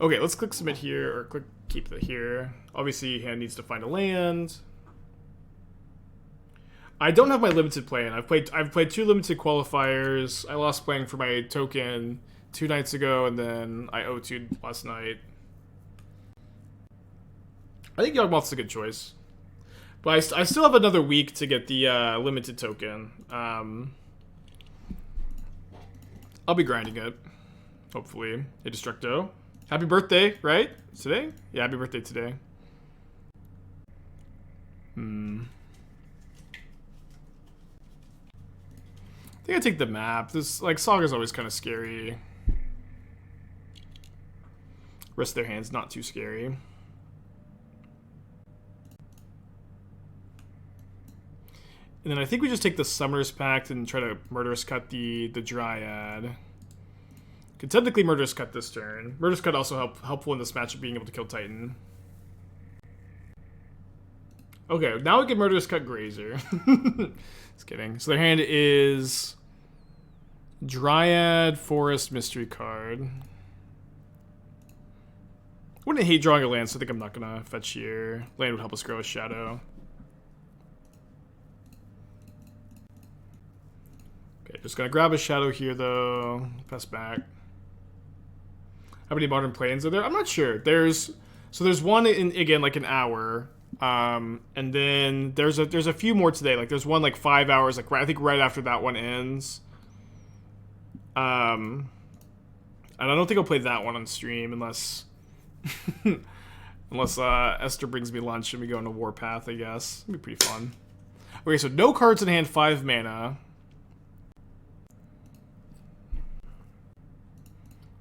Okay, let's click submit here, or click keep it here. Obviously, hand needs to find a land. I don't have my limited plan. I've played 2 limited qualifiers. I lost playing for my token 2 nights ago, and then I O2'd last night. I think Yawgmoth's a good choice. But I still have another week to get the limited token. I'll be grinding it. Hopefully. Hey, Destructo. Happy birthday, right? Today? Yeah, happy birthday today. I think I take the map. This, like, Saga's always kind of scary. Rest of their hand's not too scary. And then I think we just take the Summoner's Pact and try to Murderous Cut the Dryad. Could technically Murderous Cut this turn. Murderous Cut also helpful in this matchup, being able to kill Titan. Okay, now we can Murderous Cut Grazer. Just kidding. So their hand is Dryad, Forest, Mystery card. Wouldn't hate drawing a land, so I think I'm not gonna fetch here. Land would help us grow a Shadow. Okay, just gonna grab a Shadow here though. Pass back. How many Modern Plains are there? I'm not sure. There's one in, again, like an hour. And then there's a few more today. Like there's one like 5 hours, like I think right after that one ends. And I don't think I'll play that one on stream unless unless Esther brings me lunch and we go into Warpath, I guess. It'd be pretty fun. Okay, so no cards in hand, 5 mana.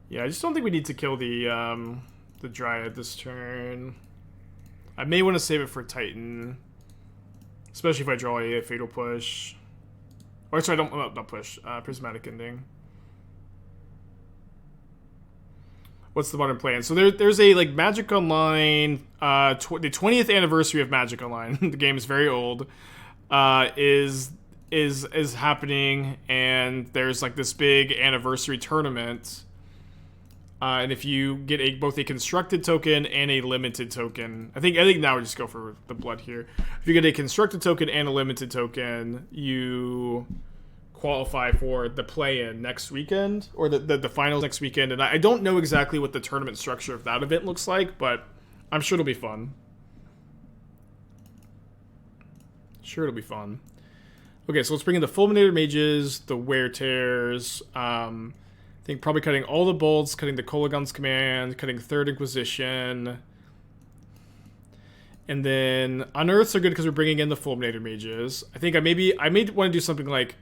Yeah, I just don't think we need to kill the Dryad this turn. I may want to save it for Titan, especially if I draw a Fatal Push. Or sorry, not push. Prismatic Ending. What's the Modern Plan? So there's a like Magic Online, the 20th anniversary of Magic Online. The game is very old. Is happening, and there's like this big anniversary tournament. And if you get both a constructed token and a limited token, I think now we just go for the blood here. If you get a constructed token and a limited token, you qualify for the play-in next weekend, or the finals next weekend. And I don't know exactly what the tournament structure of that event looks like, but I'm sure it'll be fun. Sure, it'll be fun. Okay, so let's bring in the Fulminator Mages, the Wear Tears. I think probably cutting all the bolts, cutting the Kolagon's Command, cutting Third Inquisition. And then Unearths are good because we're bringing in the Fulminator Mages. I think I may want to do something like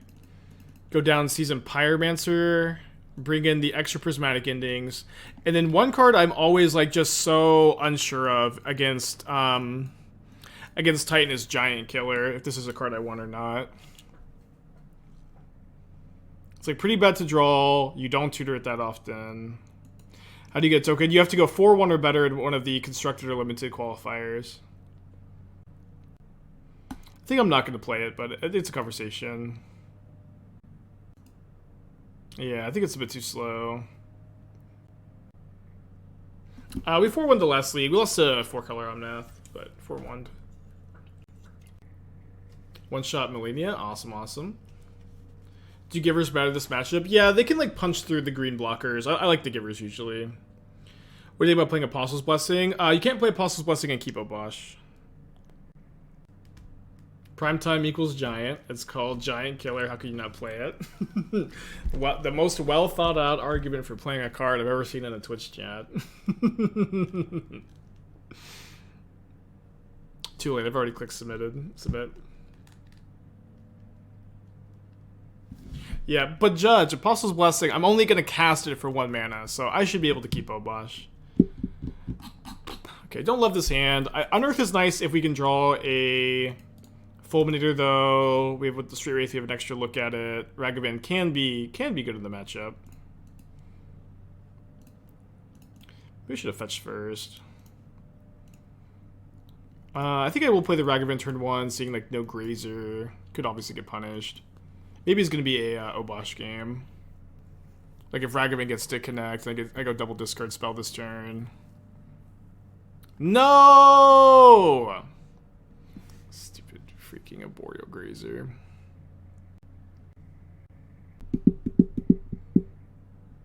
go down Season Pyromancer, bring in the extra Prismatic Endings. And then one card I'm always like just so unsure of against Titan is Giant Killer, if this is a card I want or not. It's like pretty bad to draw. You don't tutor it that often. How do you get a token? You have to go 4-1 or better in one of the constructed or limited qualifiers. I think I'm not going to play it, but it's a conversation. Yeah, I think it's a bit too slow. We 4-1 the last league. We lost a 4-color Omnath, but 4-1. One-shot Millennia. Awesome. Do Givers matter this matchup? Yeah, they can like punch through the green blockers. I like the Givers usually. What do you think about playing Apostle's Blessing? You can't play Apostle's Blessing and keep Obosh. Primetime equals Giant. It's called Giant Killer. How could you not play it? The most well thought out argument for playing a card I've ever seen in a Twitch chat. Too late. I've already clicked submit. Yeah, but Judge, Apostle's Blessing, I'm only going to cast it for 1 mana, so I should be able to keep Obosh. Okay, don't love this hand. Unearth is nice if we can draw a Fulminator, though. We have with the Straight Wraith, we have an extra look at it. Ragavan can be good in the matchup. We should have fetched first. I think I will play the Ragavan turn 1, seeing like no Grazer. Could obviously get punished. Maybe it's going to be a Obosh game. Like if Ragavan gets to connect, I go double discard spell this turn. No! Stupid freaking Arboreal Grazer.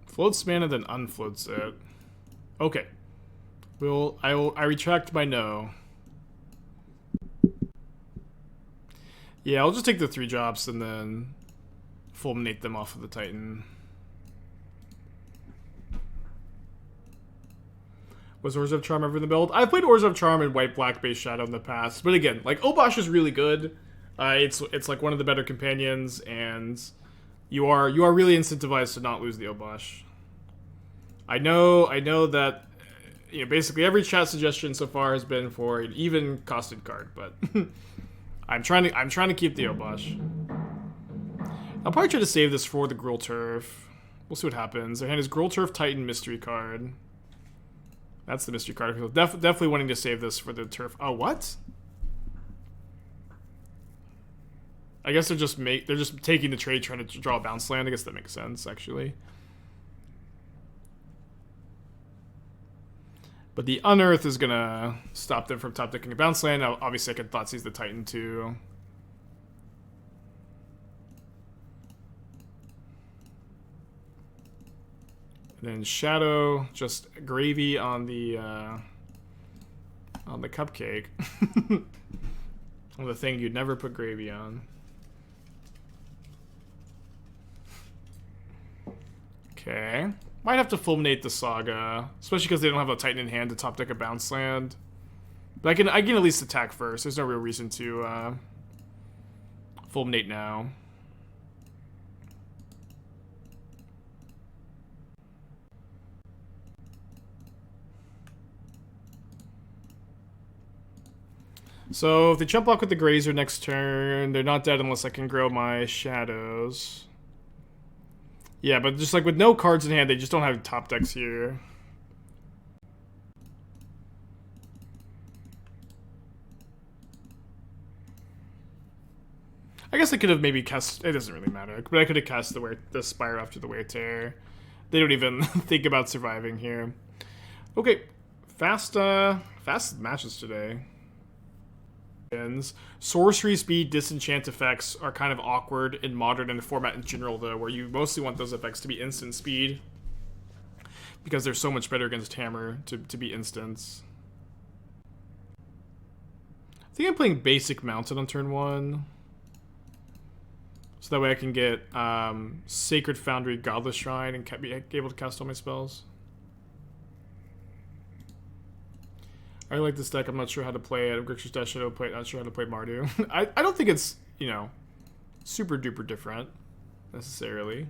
Floats mana, then unfloats it. Okay. I retract my no. Yeah, I'll just take the 3 drops and then fulminate them off of the Titan. Was Orzhov Charm ever in the build? I've played Orzhov Charm and white-black base Shadow in the past, but again, like Obosh is really good. It's like one of the better companions, and you are really incentivized to not lose the Obosh. I know that basically every chat suggestion so far has been for an even costed card, but I'm trying to keep the Obosh. I'll probably try to save this for the Gruul Turf. We'll see what happens. Their hand is Gruul Turf Titan mystery card. That's the mystery card. Definitely wanting to save this for the turf. Oh, what? I guess they're just taking the trade, trying to draw a bounce land. I guess that makes sense, actually. But the Unearth is gonna stop them from top decking a bounce land. Now, obviously, I could Thoughtseize the Titan too. And then Shadow, just gravy on the cupcake. On the thing you'd never put gravy on. Okay. Might have to fulminate the Saga, especially because they don't have a Titan in hand to top deck a bounce land. But I can at least attack first. There's no real reason to fulminate now. So if they jump block with the Grazer next turn, they're not dead unless I can grow my Shadows. Yeah, but just like with no cards in hand, they just don't have top decks here. I guess I could have maybe cast. It doesn't really matter, but I could have cast the Spire after the Wear Tear. They don't even think about surviving here. Okay, fast matches today. Sorcery speed disenchant effects are kind of awkward in Modern and the format in general, though, where you mostly want those effects to be instant speed because they're so much better against Hammer to be instants. I think I'm playing basic Mountain on turn 1, so that way I can get Sacred Foundry, Godless Shrine, and be able to cast all my spells. I like this deck. I'm not sure how to play it. Grixis Dash Shadow play it. Not sure how to play Mardu. I don't think it's, super duper different, necessarily.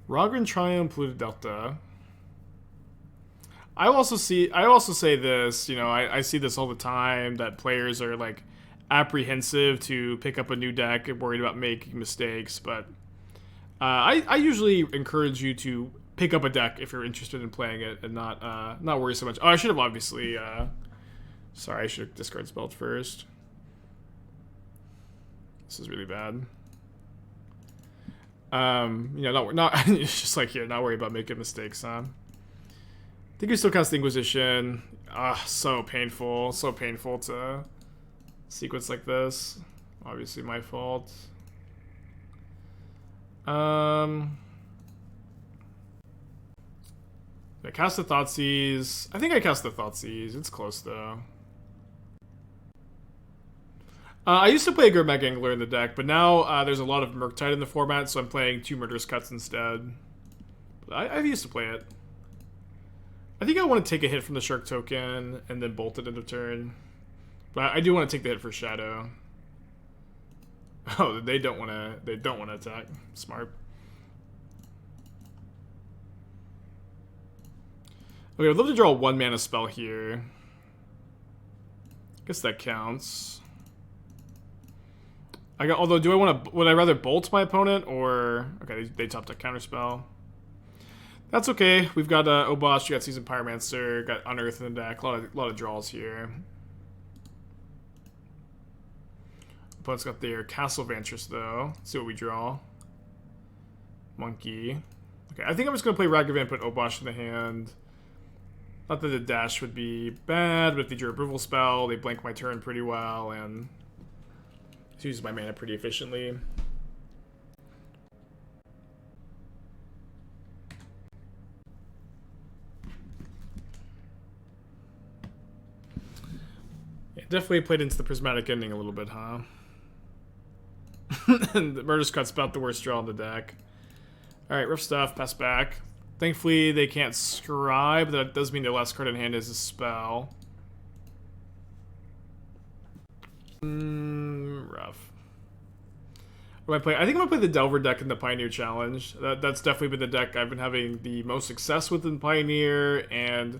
Rogran Triumph, Polluted Delta. I also say this, I see this all the time, that players are, like, apprehensive to pick up a new deck and worried about making mistakes, but I usually encourage you to pick up a deck if you're interested in playing it and not worry so much. Oh, I should have obviously. Sorry, I should have discard spelled first. This is really bad. Not it's just like here, not worry about making mistakes, huh? I think we still cast the Inquisition. So painful to sequence like this. Obviously my fault. I cast the Thoughtseize. I think I cast the Thoughtseize. It's close, though. I used to play a Gurmag Angler in the deck, but now there's a lot of Murktide in the format, so I'm playing 2 Murderous Cuts instead. I used to play it. I think I want to take a hit from the Shark token and then bolt it into turn. But I do want to take the hit for Shadow. Oh, they don't want to attack. Smart. Okay, I'd love to draw a 1 mana spell here. Guess that counts. Although, would I rather bolt my opponent or... Okay, they top deck counterspell. That's okay. We've got Obosh, we got Seasoned Pyromancer, got Unearth in the deck. A lot of draws here. Opponent's got their Castle Vantress, though. Let's see what we draw. Monkey. Okay, I think I'm just going to play Ragavan, put Obosh in the hand. Not that the dash would be bad, but if they drew a removal spell, they blank my turn pretty well, and it uses my mana pretty efficiently. Yeah, definitely played into the Prismatic Ending a little bit, huh? And the Murderous Cut's about the worst draw on the deck. Alright, rough stuff, pass back. Thankfully, they can't scribe. That does mean their last card in hand is a spell. Rough. What am I playing? I think I'm going to play the Delver deck in the Pioneer Challenge. That's definitely been the deck I've been having the most success with in Pioneer. And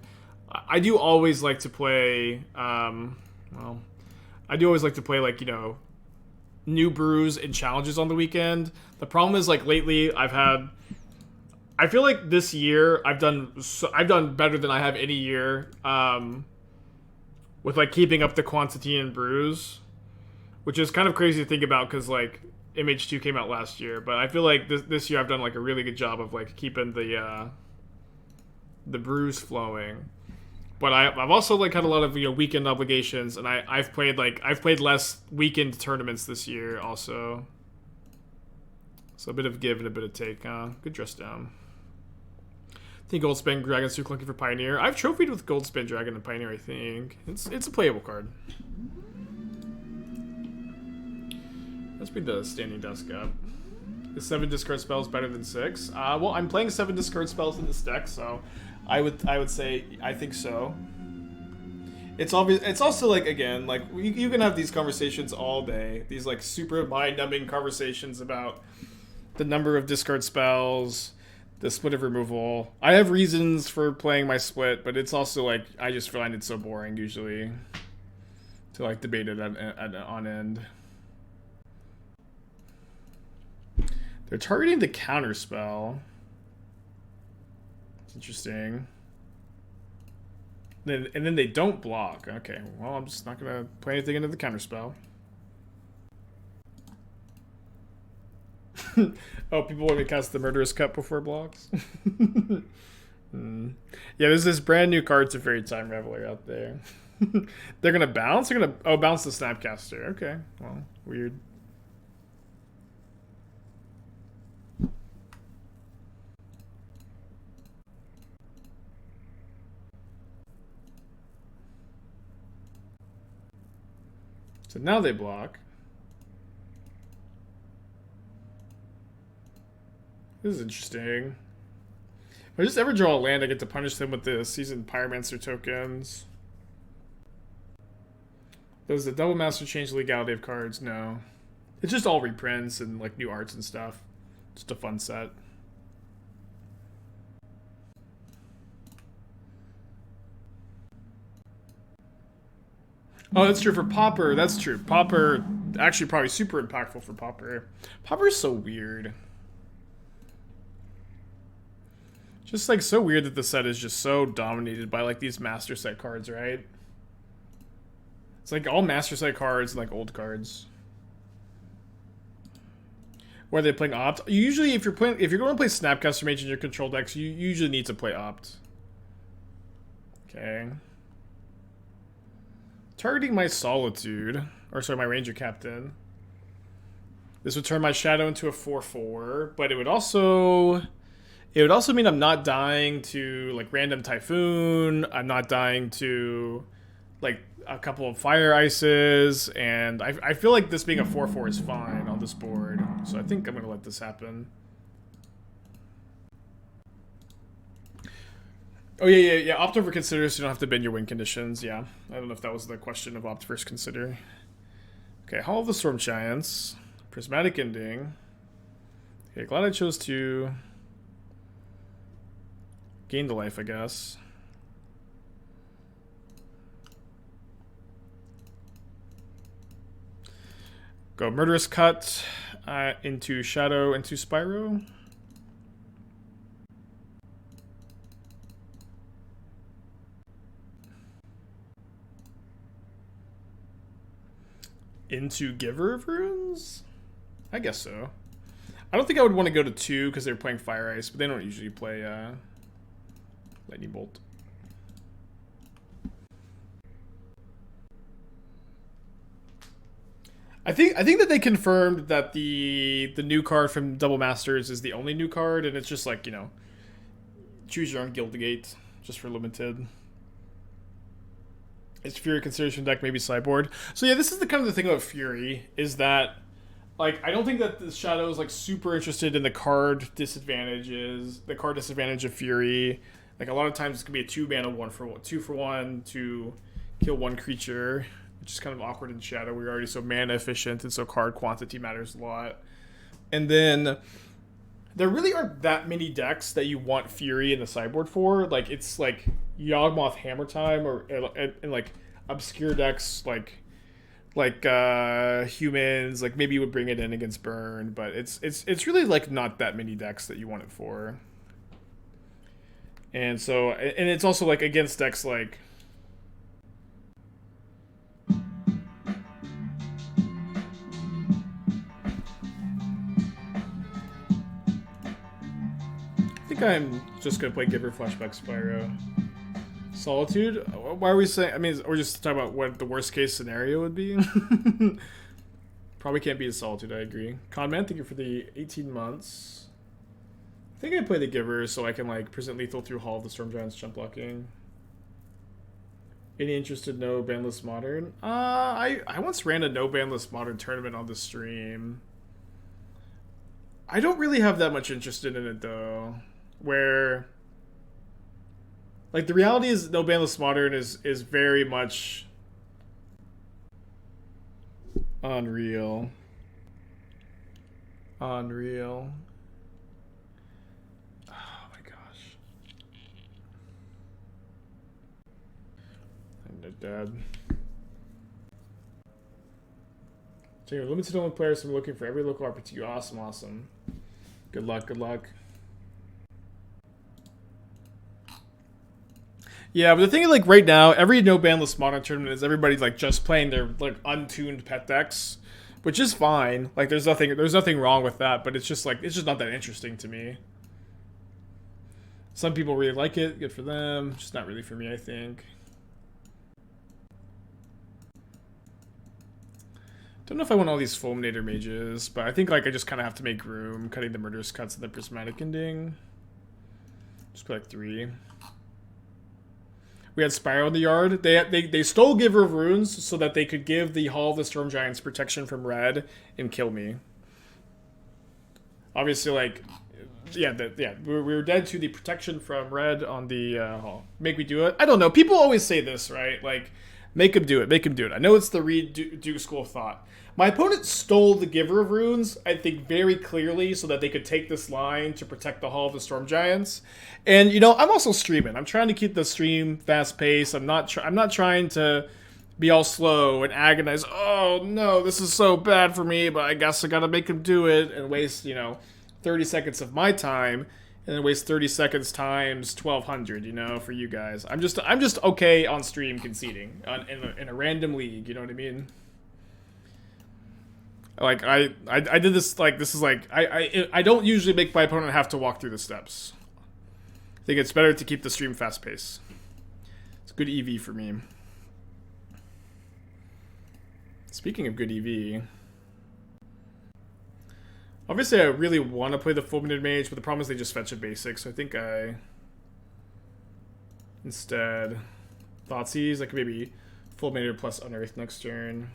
I do always like to play... well, I do always like to play, like, you know, new brews and challenges on the weekend. The problem is, like, lately I feel like this year I've done better than I have any year with like keeping up the quantity in brews, which is kind of crazy to think about because like MH2 came out last year, but I feel like this year I've done like a really good job of like keeping the brews flowing. But I've also like had a lot of weekend obligations, and I've played less weekend tournaments this year also. So a bit of give and a bit of take. Good dress down. I think Goldspin Dragon's too clunky for Pioneer. I've trophied with Goldspin Dragon and Pioneer, I think. It's a playable card. Let's bring the standing desk up. Is 7 discard spells better than 6? Well, I'm playing 7 discard spells in this deck, so I would say I think so. It's obvious. It's also like, again, like you can have these conversations all day. These like super mind-numbing conversations about the number of discard spells, the split of removal. I have reasons for playing my split, but it's also like I just find it so boring usually to like debate it on end. They're targeting the counter spell. It's interesting. And then they don't block. Okay, well, I'm just not gonna play anything into the counter spell. Oh, people want me to cast the Murderous Cut before blocks? Yeah, there's this brand new card to Fairy Time Reveler out there. They're gonna bounce? They're gonna bounce the Snapcaster. Okay, well, weird. So now they block. This is interesting. If I just ever draw a land, I get to punish them with the Seasoned Pyromancer tokens. Does the Double Master change the legality of cards? No. It's just all reprints and like new arts and stuff. Just a fun set. Oh, that's true for Pauper. That's true. Pauper, actually probably super impactful for Pauper. Pauper's so weird. Just like so weird that the set is just so dominated by like these master set cards, right? It's like all master set cards and like old cards. Where they're playing Opt. Usually if you're going to play Snapcaster Mage in your control decks, you usually need to play Opt. Okay. Targeting my Solitude, or sorry, my Ranger Captain. This would turn my Shadow into a 4/4, but it would also mean I'm not dying to like random Typhoon. I'm not dying to like a couple of Fire Ices, and I feel like this being a 4/4 is fine on this board. So I think I'm gonna let this happen. Oh, yeah. Opt over consider, so you don't have to bend your win conditions. Yeah. I don't know if that was the question of opt versus consider. Okay, Hall of the Storm Giants. Prismatic Ending. Okay, glad I chose to gain the life, I guess. Go Murderous Cut into Shadow into Spyro. Into Giver of Runes? I guess so. I don't think I would want to go to 2 because they're playing Fire Ice, but they don't usually play Lightning Bolt. I think that they confirmed that the new card from Double Masters is the only new card, and it's just like, you know, choose your own Guildgate just for limited. Is Fury consideration deck, maybe sideboard? So yeah, this is the kind of the thing about Fury is that, like, I don't think that the Shadow is like super interested in the card disadvantages, the card disadvantage of Fury. Like a lot of times it's gonna be a 2-mana 2-for-1 to kill one creature, which is kind of awkward in Shadow. We're already so mana efficient, and so card quantity matters a lot. And then there really aren't that many decks that you want Fury in the sideboard for. Like it's like Yawgmoth Hammer Time, or and like obscure decks like humans. Like maybe you would bring it in against Burn, but it's really like not that many decks that you want it for. And so, and it's also like against decks like. I think I'm just gonna play Giver Flashback Spyro. Solitude? Why are we saying? I mean, we're just talking about what the worst case scenario would be. Probably can't beat a Solitude, I agree. Conman, thank you for the 18 months. I think I play the Giver so I can like present lethal through Hall of the Storm Giants jump blocking. Any interested no banless modern? I once ran a no banless modern tournament on the stream. I don't really have that much interest in it though. Where like the reality is no banless modern is very much unreal. Unreal. Oh my gosh. I'm dead. So you're limited only players, so I'm looking for every local RPG. Awesome, awesome. Good luck, good luck. Yeah, but the thing is, like, right now, every no banless modern tournament is everybody like just playing their like untuned pet decks, which is fine. Like, there's nothing wrong with that, but it's just not that interesting to me. Some people really like it, good for them. Just not really for me, I think. Don't know if I want all these Fulminator mages, but I think like I just kind of have to make room, cutting the Murderous Cuts and the Prismatic Ending. Just put like 3. We had Spyro in the yard. They stole Giver of Runes so that they could give the Hall of the Storm Giants protection from red and kill me. Obviously, like, yeah, we were dead to the protection from red on the Hall. Make me do it? I don't know. People always say this, right? Like, make him do it. Make him do it. I know it's the Reed Duke School of Thought. My opponent stole the Giver of Runes, I think, very clearly so that they could take this line to protect the Hall of the Storm Giants. And, you know, I'm also streaming. I'm trying to keep the stream fast-paced. I'm not trying to be all slow and agonize. Oh, no, this is so bad for me, but I guess I gotta make him do it and waste, you know, 30 seconds of my time and then waste 30 seconds times 1,200, you know, for you guys. I'm just okay on stream conceding in a random league, you know what I mean? Like, I did this, like, this is like, I don't usually make my opponent have to walk through the steps. I think it's better to keep the stream fast paced. It's good EV for me. Speaking of good EV, obviously I really want to play the Fulminated Mage, but the problem is they just fetch a basic, so I think I instead Thoughtseize, like maybe Fulminated plus Unearth next turn.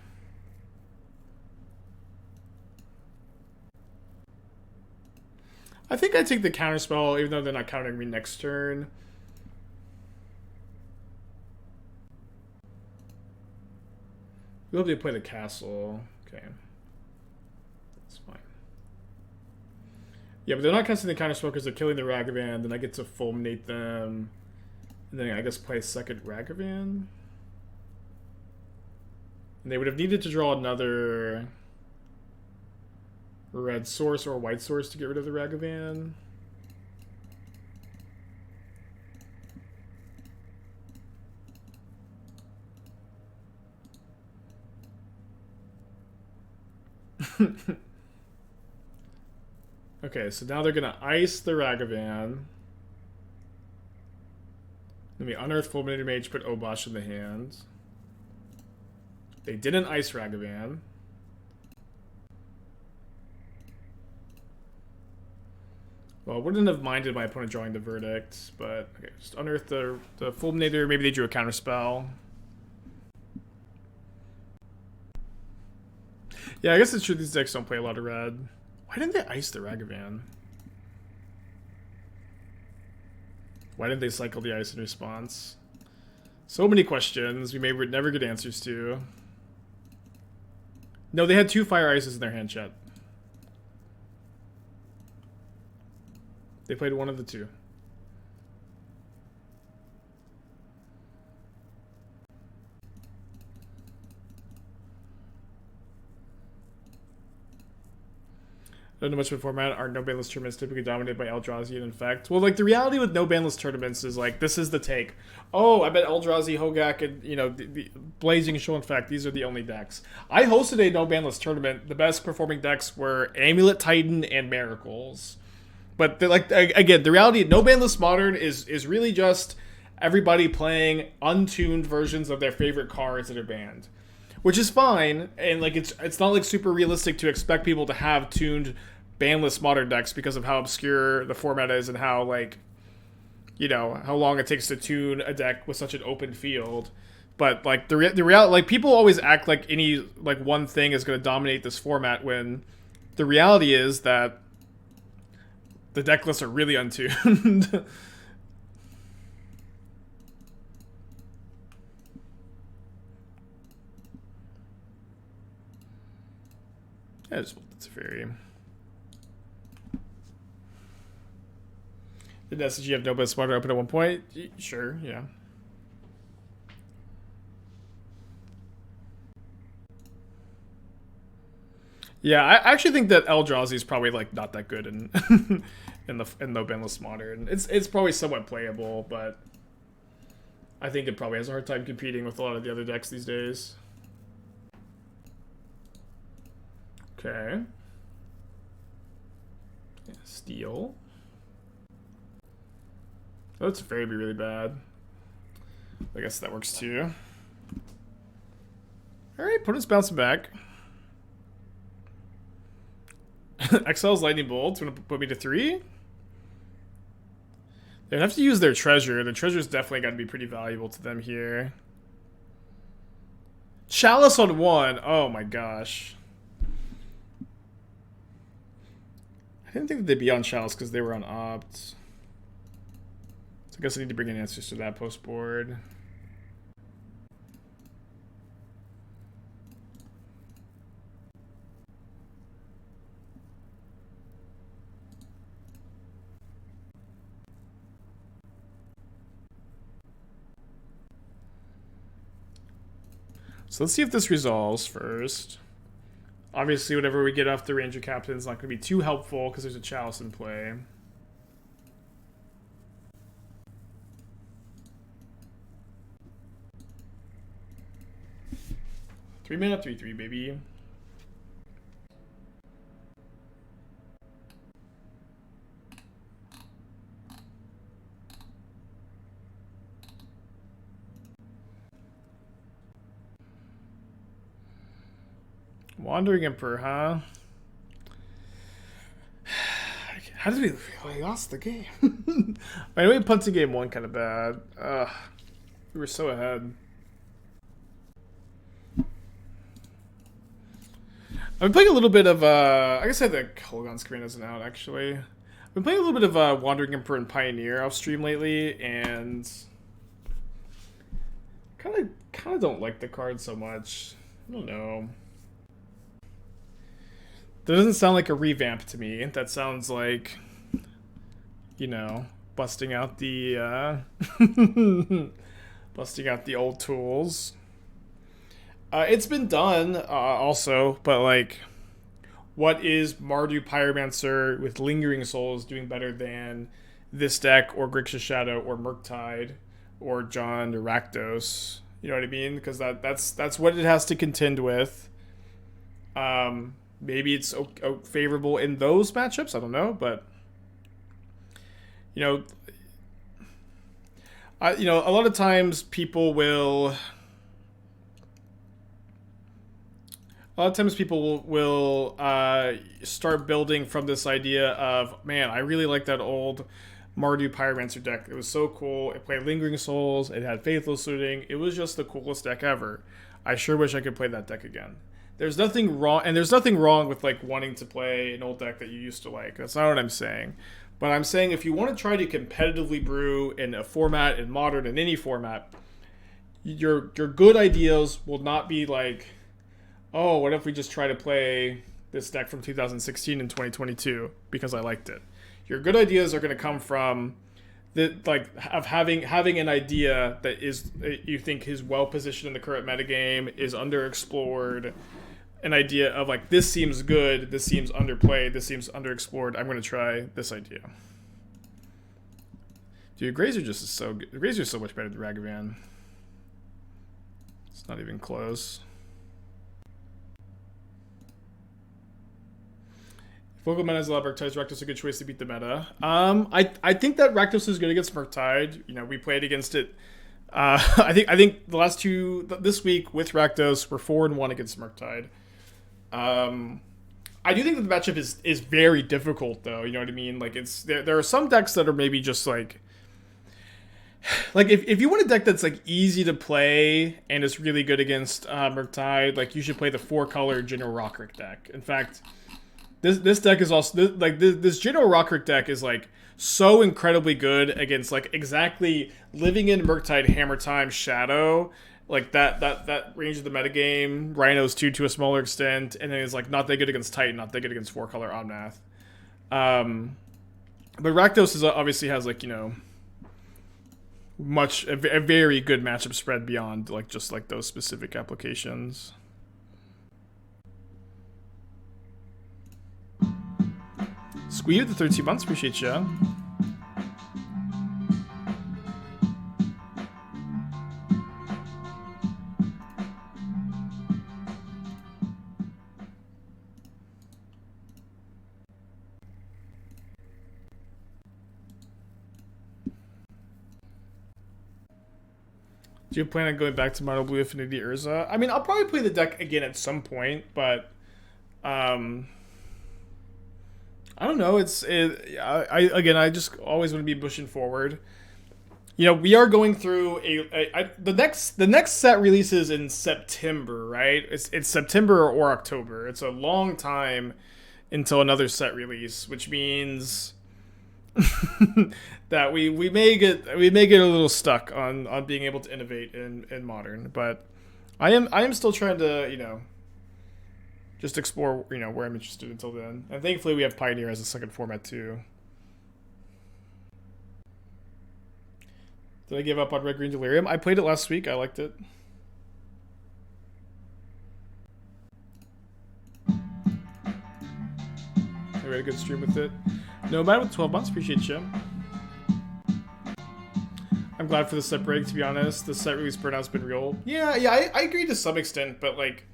I think I take the counterspell, even though they're not countering me next turn. We'll be able to play the castle. Okay. That's fine. Yeah, but they're not casting the counterspell because they're killing the Ragavan, then I get to fulminate them. And then I guess play a second Ragavan. And they would have needed to draw another red source or white source to get rid of the Ragavan. Okay, so now they're gonna ice the Ragavan. Then we unearth Fulminator Mage, put Obosh in the hand. They didn't ice Ragavan. Well, I wouldn't have minded my opponent drawing the Verdict, but okay, just unearth the Fulminator. Maybe they drew a counterspell. Yeah, I guess it's true these decks don't play a lot of red. Why didn't they ice the Ragavan? Why didn't they cycle the ice in response? So many questions we may never get answers to. No, they had 2 fire ices in their hand, chat. They played one of the 2. I don't know much of the format. Are no banless tournaments typically dominated by Eldrazi and Infect? Well, like, the reality with no banless tournaments is, like, this is the take. Oh, I bet Eldrazi, Hogak, and, you know, the Blazing Show Infect, these are the only decks. I hosted a no banless tournament. The best performing decks were Amulet Titan and Miracles. But, like, again, the reality, no banless Modern is really just everybody playing untuned versions of their favorite cards that are banned. Which is fine, and, like, it's not, like, super realistic to expect people to have tuned banless Modern decks because of how obscure the format is and how, like, you know, how long it takes to tune a deck with such an open field. But, like, the reality, like, people always act like any, like, one thing is going to dominate this format when the reality is that the deck lists are really untuned. Yeah, it's very. Did SNC have no best smarter open at one point? Sure, yeah. Yeah, I actually think that Eldrazi is probably, like, not that good in in no banless Modern. It's probably somewhat playable, but I think it probably has a hard time competing with a lot of the other decks these days. Okay. Yeah, Steel. Oh, it's very really bad. I guess that works too. Alright, put us bouncing back. Exile's Lightning Bolt. Gonna put me to 3? They'd have to use their treasure. The treasure's definitely got to be pretty valuable to them here. Chalice on 1. Oh my gosh. I didn't think that they'd be on Chalice because they were on Opt. So I guess I need to bring in answers to that post board. So let's see if this resolves first. Obviously, whatever we get off the Ranger Captain is not going to be too helpful because there's a Chalice in play. Three mana, 3/3, baby. Wandering Emperor, huh? How did we... Oh, we lost the game. By the way, punting game 1 kind of bad. We were so ahead. I've been playing a little bit of... I guess I had the Kolaghan's Command isn't out, actually. I've been playing a little bit of Wandering Emperor and Pioneer off stream lately, and... Kind of don't like the card so much. I don't know. That doesn't sound like a revamp to me. That sounds like, you know, busting out the busting out the old tools. It's been done also, but like, what is Mardu Pyromancer with Lingering Souls doing better than this deck or Grixis Shadow or Murktide or John or Rakdos? You know what I mean? Because that's what it has to contend with. maybe it's favorable in those matchups. I don't know, but you know, a lot of times people will. A lot of times people will start building from this idea of, man, I really like that old Mardu Pyromancer deck. It was so cool. It played Lingering Souls. It had Faithless Looting. It was just the coolest deck ever. I sure wish I could play that deck again. There's nothing wrong, and there's nothing wrong with like wanting to play an old deck that you used to like. That's not what I'm saying. But I'm saying if you want to try to competitively brew in a format, in Modern, in any format, your good ideas will not be like, oh, what if we just try to play this deck from 2016 and 2022 because I liked it. Your good ideas are going to come from the of having an idea that is you think is well positioned in the current metagame, is underexplored, an idea of like, this seems good, this seems underplayed, this seems underexplored. I'm going to try this idea. Dude, Grazer just is so good. Grazer's so much better than Ragavan. It's not even close. Vocal meta is a lot of Murktide. Rakdos is a good choice to beat the meta. I think that Rakdos is good against Murktide. You know, we played against it. I think the last two this week with Rakdos we're 4-1 against Murktide. I do think that the matchup is very difficult though. You know what I mean? Like there are some decks that are maybe just like if you want a deck that's like easy to play and is really good against Murktide, like you should play the 4-color General Rockrick deck. In fact, This deck is also this General Rockrick deck is like so incredibly good against like exactly living in Murktide, Hammer Time, Shadow, like that range of the metagame. Rhinos too to a smaller extent, and then it's like not that good against Titan, not that good against 4-color Omnath. But Rakdos is obviously has like, you know, a very good matchup spread beyond like just like those specific applications. Squee with the 13 months, appreciate you. Do you plan on going back to Mono Blue Affinity Urza? I mean, I'll probably play the deck again at some point, but I don't know. I just always want to be pushing forward. You know, we are going through the next set releases in September, right? It's September or October. It's a long time until another set release, which means that we may get a little stuck on being able to innovate in Modern. But I am still trying to, you know, just explore, you know, where I'm interested until then. And thankfully we have Pioneer as a second format too. Did I give up on Red Green Delirium? I played it last week. I liked it. We had a good stream with it. No, man with 12 months. Appreciate you. I'm glad for the set break, to be honest. The set release burnout's been real. Yeah, I agree to some extent, but like,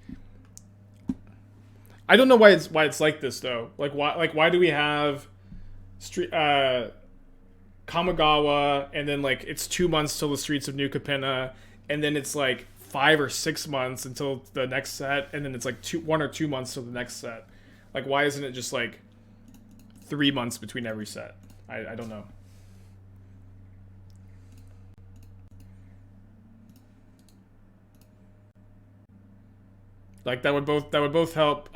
I don't know why it's like this though. Why do we have Kamigawa, and then like it's 2 months till the Streets of New Capenna, and then it's like 5 or 6 months until the next set, and then it's like 1 or 2 months till the next set. Like, why isn't it just like 3 months between every set? I don't know. Like that would both help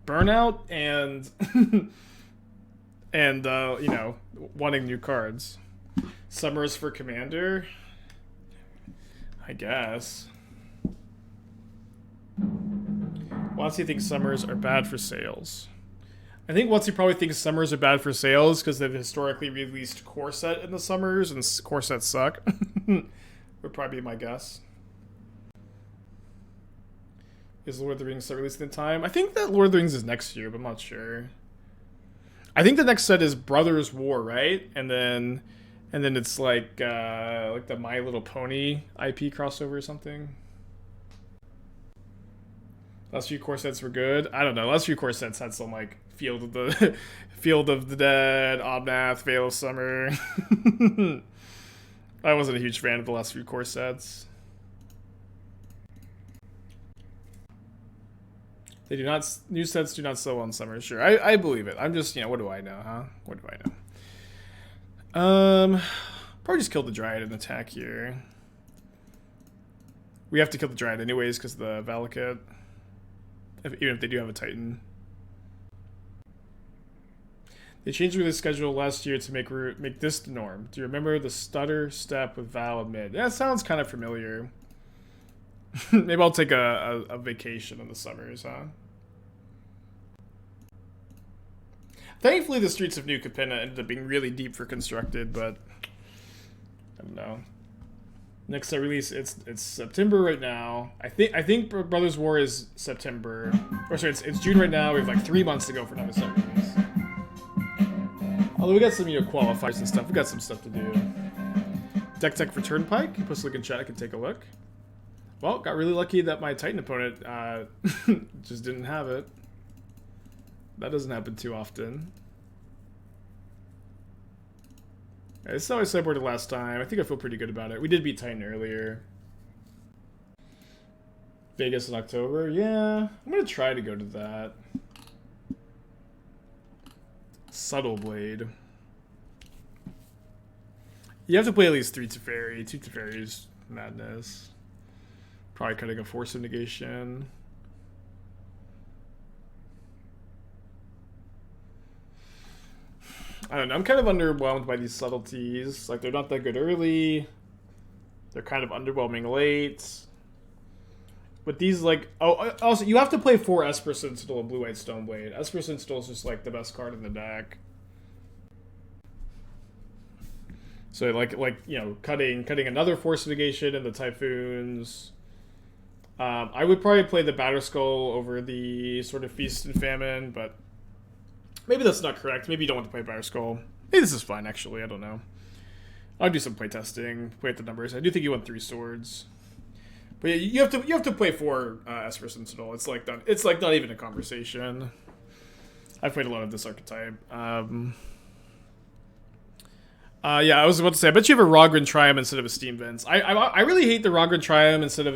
Burnout and and you know, wanting new cards. Summers for Commander, I guess. Watsy thinks summers are bad for sales. I think Watsy probably thinks summers are bad for sales because they've historically released core set in the summers, and core sets suck. Would probably be my guess. Is Lord of the Rings set releasing in time? I think that Lord of the Rings is next year, but I'm not sure. I think the next set is Brothers War, right? And then it's like the My Little Pony IP crossover or something. Last few core sets were good. I don't know. Last few core sets had some like Field of the Field of the Dead, Omnath, Veil of Summer. I wasn't a huge fan of the last few core sets. They do not. New sets do not sell on summer. Sure, I believe it. I'm just, what do I know, huh? What do I know? Probably just kill the Dryad and attack here. We have to kill the Dryad anyways because of the Valakut. Even if they do have a Titan. They changed the schedule last year to make this the norm. Do you remember the stutter step with Val and mid? That sounds kind of familiar. Maybe I'll take a vacation in the summers, huh? Thankfully, the streets of New Capenna ended up being really deep for constructed, but I don't know. Next set release, it's September right now. I think Brothers War is September. Or sorry, it's June right now. We have like 3 months to go for another set release. Although we got some qualifiers and stuff. We got some stuff to do. Deck Tech for Turnpike. Post a look in chat. I can take a look. Well, got really lucky that my Titan opponent just didn't have it. That doesn't happen too often. This is how I sideboarded last time. I think I feel pretty good about it. We did beat Titan earlier. Vegas in October. Yeah, I'm going to try to go to that. Subtle Blade. You have to play at least 3 Teferi. 2 Teferi's madness. Probably cutting a Force of Negation. I don't know. I'm kind of underwhelmed by these subtleties. Like, they're not that good early. They're kind of underwhelming late. But these, like... Oh, also, you have to play 4 Esper Sentinel and Blue-White Stoneblade. Esper Sentinel is just, like, the best card in the deck. So, like cutting another Force Negation in the Typhoons. I would probably play the Batterskull over the sort of Feast and Famine, but... Maybe that's not correct. Maybe you don't want to play Batterskull. Maybe this is fine, actually. I don't know. I'll do some playtesting. Play at the numbers. I do think you want 3 swords. But yeah, you have to play 4 Esper Sentinel. It's like not even a conversation. I've played a lot of this archetype. Yeah, I was about to say, I bet you have a Rogran Triumph instead of a Steam Vents. I really hate the Rogran Triumph instead of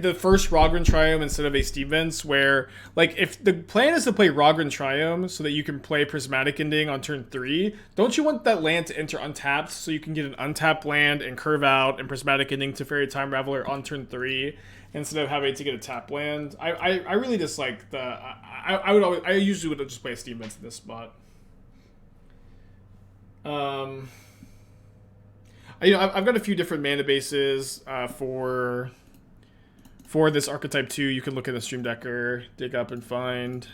the first Rogran Triumph instead of a Steam Vents, where like if the plan is to play Rogran Triumph so that you can play Prismatic Ending on turn 3, don't you want that land to enter untapped so you can get an untapped land and curve out and Prismatic Ending to Fairy Time Raveler on turn 3 instead of having to get a tap land? I really dislike the I usually would just play a Steam Vents in this spot. I've got a few different mana bases for this archetype too. You can look at the Stream Decker, dig up and find.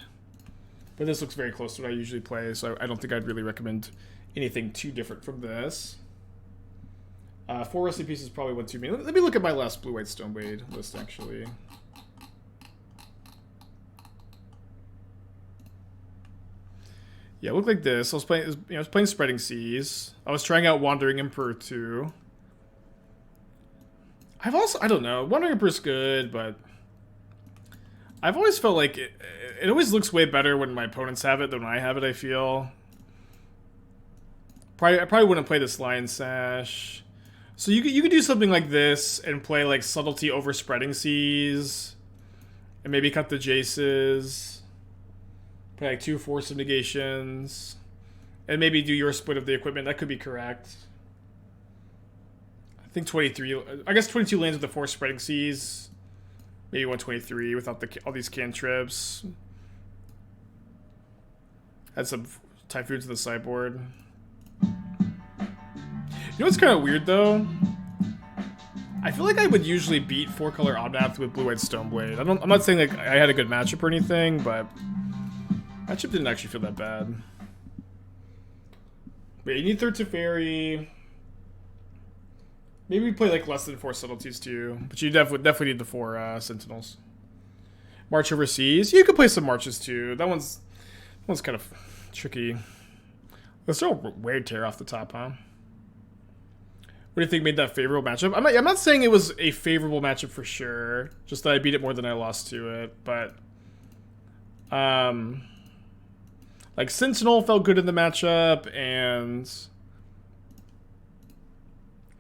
But this looks very close to what I usually play, so I don't think I'd really recommend anything too different from this. 4 Rusty Pieces probably went too many. Let me look at my last Blue-White Stoneblade list, actually. Yeah, it looked like this. I was playing Spreading Seas. I was trying out Wandering Emperor too. I don't know. Wandering Emperor's good, but I've always felt like it always looks way better when my opponents have it than when I have it, I feel. I probably wouldn't play this Lion Sash. So you could do something like this and play like Subtlety over Spreading Seas. And maybe cut the Jaces. Play like 2 Force of Negations. And maybe do your split of the equipment. That could be correct. I think 23. I guess 22 lands with the 4 Spreading Seas. Maybe 123 without all these cantrips. Had some Typhoons in the sideboard. You know what's kind of weird though? I feel like I would usually beat 4-color Omnath with Blue-White Stoneblade. I'm not saying like I had a good matchup or anything, but matchup didn't actually feel that bad. But yeah, you need 3rd Teferi. Maybe we play like less than 4 Subtleties too, but you definitely need the 4 Sentinels. March Overseas. You could play some Marches too. That one's kind of tricky. Let's throw a Weird Tear off the top, huh? What do you think made that favorable matchup? I'm not saying it was a favorable matchup for sure. Just that I beat it more than I lost to it. But, like Sentinel felt good in the matchup, and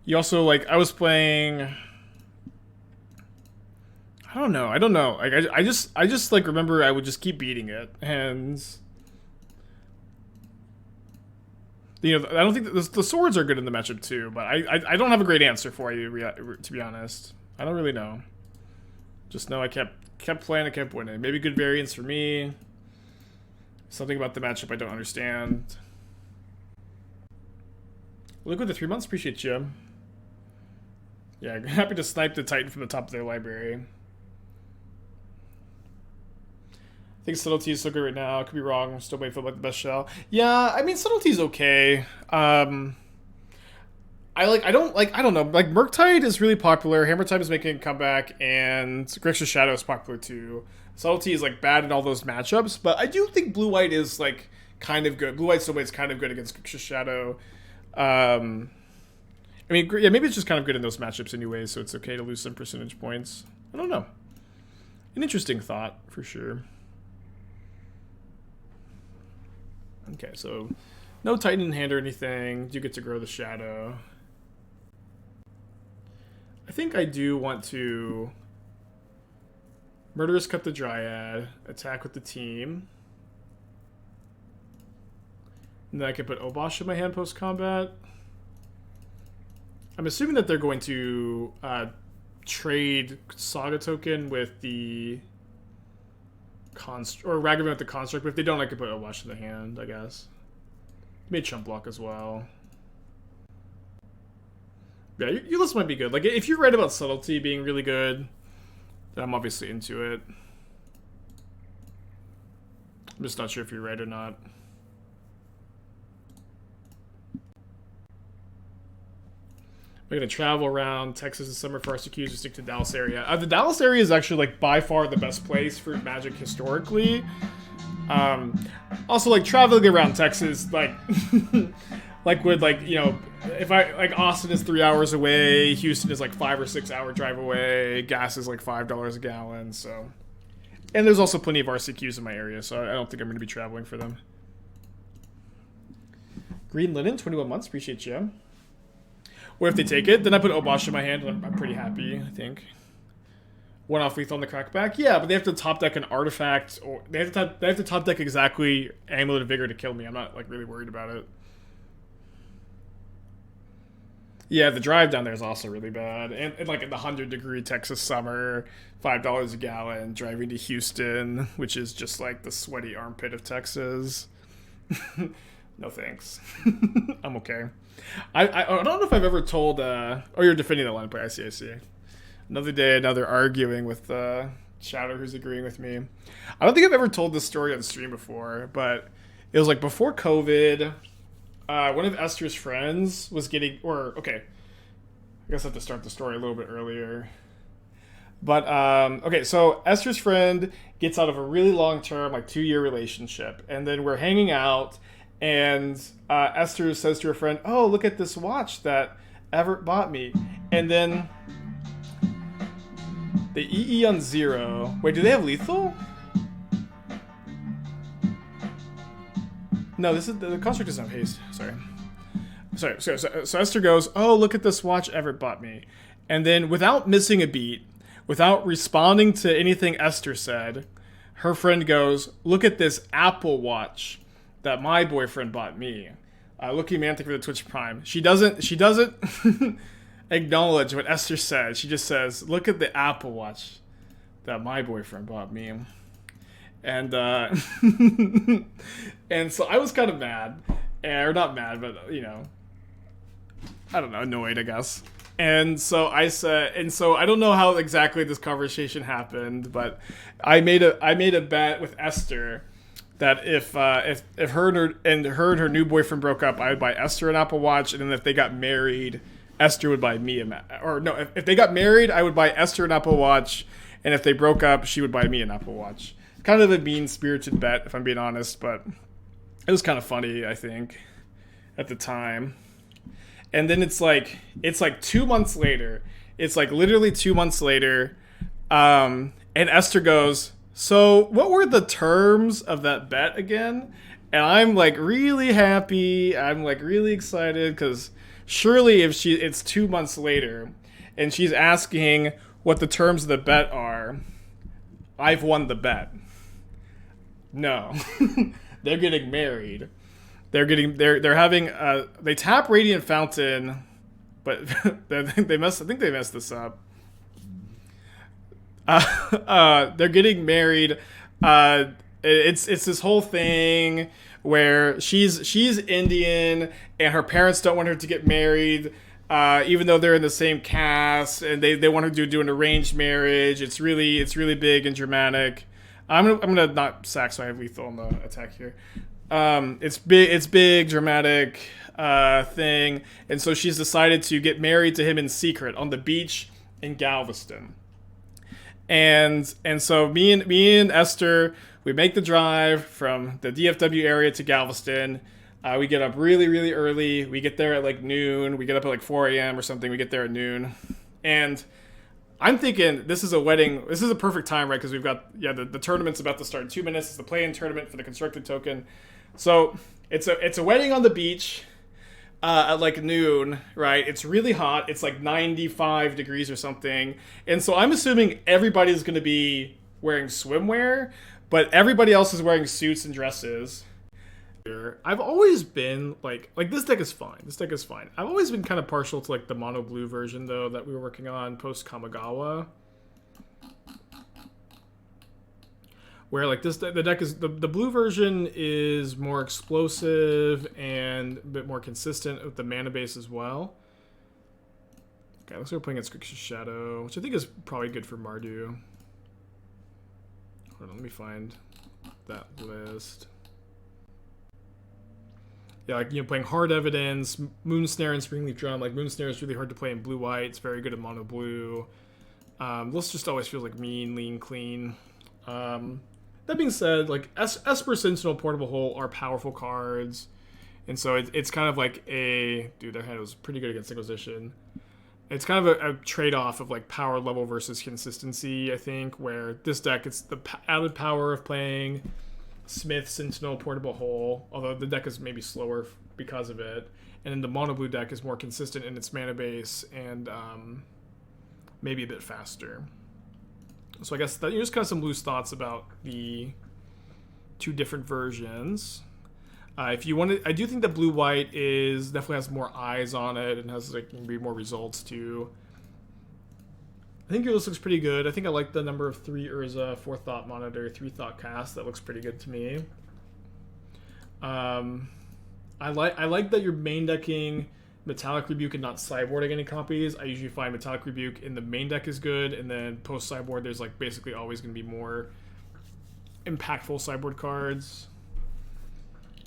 you also like I was playing. I don't know. Like I just like remember I would just keep beating it, and you know, I don't think that the swords are good in the matchup too, but I don't have a great answer for you, to be honest. I don't really know. Just know I kept playing, I kept winning. Maybe good variance for me. Something about the matchup I don't understand. Look with the 3 months, appreciate you. Yeah, happy to snipe the Titan from the top of their library. I think Subtlety is so good right now. Could be wrong. Still may feel like the best shell. Yeah, I mean Subtlety's okay. I don't know. Like Murktide is really popular. Hammertime is making a comeback, and Grixis Shadow is popular too. Subtlety is like bad in all those matchups, but I do think Blue White is like kind of good. Blue White still is kind of good against Grixis Shadow. I mean, yeah, maybe it's just kind of good in those matchups anyway, so it's okay to lose some percentage points. I don't know. An interesting thought for sure. Okay, so no Titan in hand or anything. You get to grow the Shadow. I think I do want to Murderous Cut the Dryad, attack with the team. And then I can put Obosh in my hand post-combat. I'm assuming that they're going to trade Saga token with the or Ragavan with the Construct, but if they don't, I could put Obosh in the hand, I guess. Maybe Chump Block as well. Yeah, your list might be good. Like, if you're right about Subtlety being really good, then I'm obviously into it. I'm just not sure if you're right or not. We're going to travel around Texas this summer for our SQs or stick to the Dallas area. The Dallas area is actually, like, by far the best place for Magic historically. Also, like, traveling around Texas, like, like, with, like, you know, if I, like, Austin is 3 hours away, Houston is, like, 5 or 6 hour drive away, gas is, like, $5 a gallon, so. And there's also plenty of RCQs in my area, so I don't think I'm going to be traveling for them. Green Linen, 21 months, appreciate you. What if they take it? Then I put Obosh in my hand, and I'm pretty happy, I think. One off lethal on the crackback? Yeah, but they have to top deck an artifact, or they have to top deck exactly Amulet of Vigor to kill me. I'm not, like, really worried about it. Yeah, the drive down there is also really bad. And like in the 100-degree Texas summer, $5 a gallon, driving to Houston, which is just like the sweaty armpit of Texas. No thanks. I'm okay. I don't know if I've ever told... oh, you're defending that line play. I see. Another day, another arguing with Shadow, who's agreeing with me. I don't think I've ever told this story on stream before, but it was like before COVID... one of Esther's friends was getting... okay. I guess I have to start the story a little bit earlier. But, okay, so Esther's friend gets out of a really long-term, like, 2-year relationship. And then we're hanging out, and Esther says to her friend, oh, look at this watch that Everett bought me. And then the EE on 0... Wait, do they have lethal? No, this is the construct doesn't have haste. Sorry. So Esther goes, oh, look at this watch Everett bought me. And then without missing a beat, without responding to anything Esther said, her friend goes, look at this Apple Watch that my boyfriend bought me. Looking Mantic for the Twitch Prime. She doesn't acknowledge what Esther said. She just says, look at the Apple Watch that my boyfriend bought me. And and so I was kind of mad, or not mad, but you know, I don't know, annoyed, I guess. And so I said, and so I don't know how exactly this conversation happened, but I made a bet with Esther that if her and her new boyfriend broke up, I would buy Esther an Apple Watch, and then if they got married, Esther would buy me if they got married, I would buy Esther an Apple Watch, and if they broke up, she would buy me an Apple Watch. Kind of a mean-spirited bet, if I'm being honest, but it was kind of funny, I think, at the time. And then it's like 2 months later. It's like literally 2 months later. And Esther goes, "So what were the terms of that bet again?" And I'm like really happy. I'm like really excited because surely if it's 2 months later and she's asking what the terms of the bet are, I've won the bet. No. They're getting married. They're having they tap Radiant Fountain, but I think they messed this up. They're getting married. It's this whole thing where she's Indian and her parents don't want her to get married, even though they're in the same caste, and they want her to do an arranged marriage. It's really big and dramatic. I'm gonna not sack, so I have lethal on the attack here. It's big, dramatic thing, and so she's decided to get married to him in secret on the beach in Galveston. And so me and Esther, we make the drive from the DFW area to Galveston. We get up really early. We get there at like noon. We get up at like 4 a.m. or something. We get there at noon, and I'm thinking this is a wedding. This is a perfect time, right? Because we've got the tournament's about to start in 2 minutes. It's the play-in tournament for the constructed token. So it's a wedding on the beach at like noon, right? It's really hot. It's like 95 degrees or something. And so I'm assuming everybody's going to be wearing swimwear, but everybody else is wearing suits and dresses. I've always been like this deck is fine. This deck is fine. I've always been kind of partial to like the mono blue version though that we were working on post Kamigawa. Where like the deck is the blue version is more explosive and a bit more consistent with the mana base as well. Okay, looks like we're playing against Grixis Shadow, which I think is probably good for Mardu. Hold on, let me find that list. Yeah, like, playing Hard Evidence, Moonsnare, and Springleaf Drum. Like, Moonsnare is really hard to play in blue-white. It's very good in mono-blue. This just always feels like mean, lean, clean. That being said, like, Esper, Sentinel, Portable Hole are powerful cards. And so it's kind of like a... Dude, that hand was pretty good against Inquisition. It's kind of a trade-off of, like, power level versus consistency, I think, where this deck, it's the added power of playing Smith, Sentinel, Portable Hole, although the deck is maybe slower because of it. And then the mono blue deck is more consistent in its mana base and maybe a bit faster. So I guess that just kind of some loose thoughts about the two different versions. If you want to, I do think that blue-white is definitely has more eyes on it and has like maybe more results too. I think your list looks pretty good. I think I like the number of 3 Urza, 4 Thought Monitor, 3 Thought Cast. That looks pretty good to me. I like that you're main decking Metallic Rebuke and not sideboarding any copies. I usually find Metallic Rebuke in the main deck is good, and then post sideboard there's like basically always going to be more impactful sideboard cards.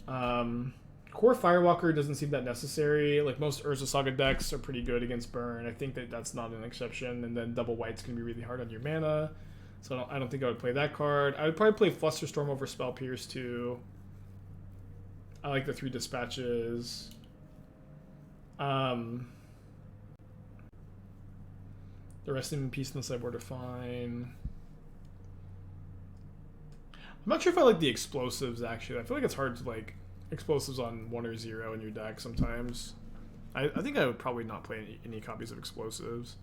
Core Firewalker doesn't seem that necessary. Like most Urza Saga decks are pretty good against burn. I think that's not an exception. And then double white's gonna be really hard on your mana, so I don't think I would play that card. I would probably play Flusterstorm over Spell Pierce too. I like the 3 dispatches. The Resting in Peace and the sideboard are fine. I'm not sure if I like the explosives actually. I feel like it's hard to like explosives on 1 or 0 in your deck sometimes. I think I would probably not play any copies of explosives.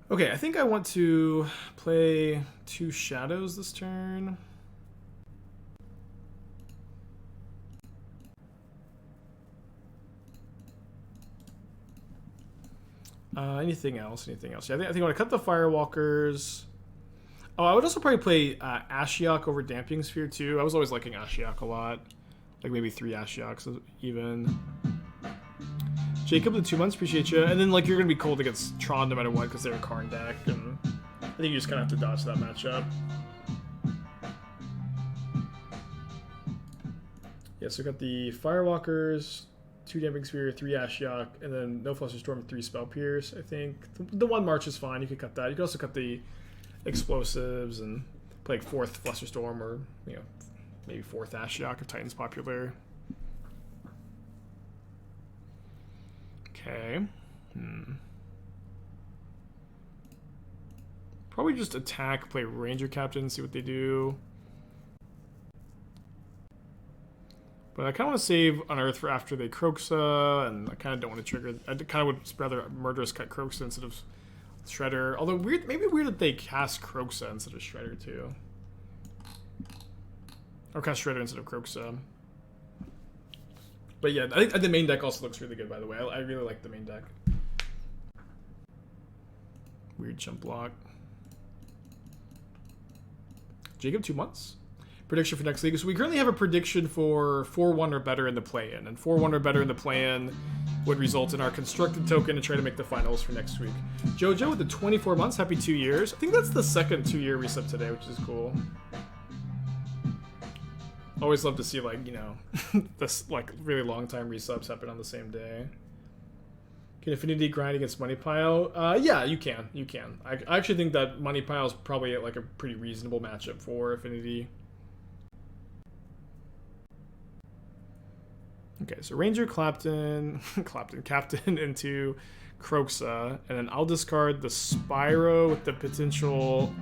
Okay, I think I want to play 2 shadows this turn. Anything else? Yeah, I think I want to cut the Firewalkers. Oh, I would also probably play Ashiok over Damping Sphere too. I was always liking Ashiok a lot. Like maybe 3 Ashioks even. Jacob, the 2 months, appreciate you. And then like you're going to be cold against Tron no matter what because they're a Karn deck. And I think you just kind of have to dodge that matchup. Yeah, so we got the Firewalkers, 2 Damping Sphere, 3 Ashiok, and then no Flusterstorm, 3 Spell Pierce, I think. The 1 March is fine. You could cut that. You could also cut the explosives and play like 4th Flusterstorm or maybe 4th Ashiok if Titan's popular. Okay. Probably just attack, play Ranger Captain, see what they do. But I kind of want to save Unearth for after they Kroxa, and I kind of don't want to trigger. I kind of would rather Murderous cut Kroxa instead of Shredder. Although maybe weird that they cast Kroxa instead of Shredder too. Or cast Shredder instead of Kroxa. But yeah, I think the main deck also looks really good, by the way. I really like the main deck. Weird jump block. Jacob, 2 months. Prediction for next league. So we currently have a prediction for 4-1 or better in the play-in. And 4-1 or better in the play-in would result in our constructed token to try to make the finals for next week. Jojo with the 24 months. Happy 2 years. I think that's the second 2-year resub today, which is cool. Always love to see, like, you know, this, like, really long time resubs happen on the same day. Can Affinity grind against Money Pile? Yeah, you can. You can. I actually think that Money Pile is probably, like, a pretty reasonable matchup for Affinity. Okay, so Ranger Captain into Kroxa, and then I'll discard the Spyro with the potential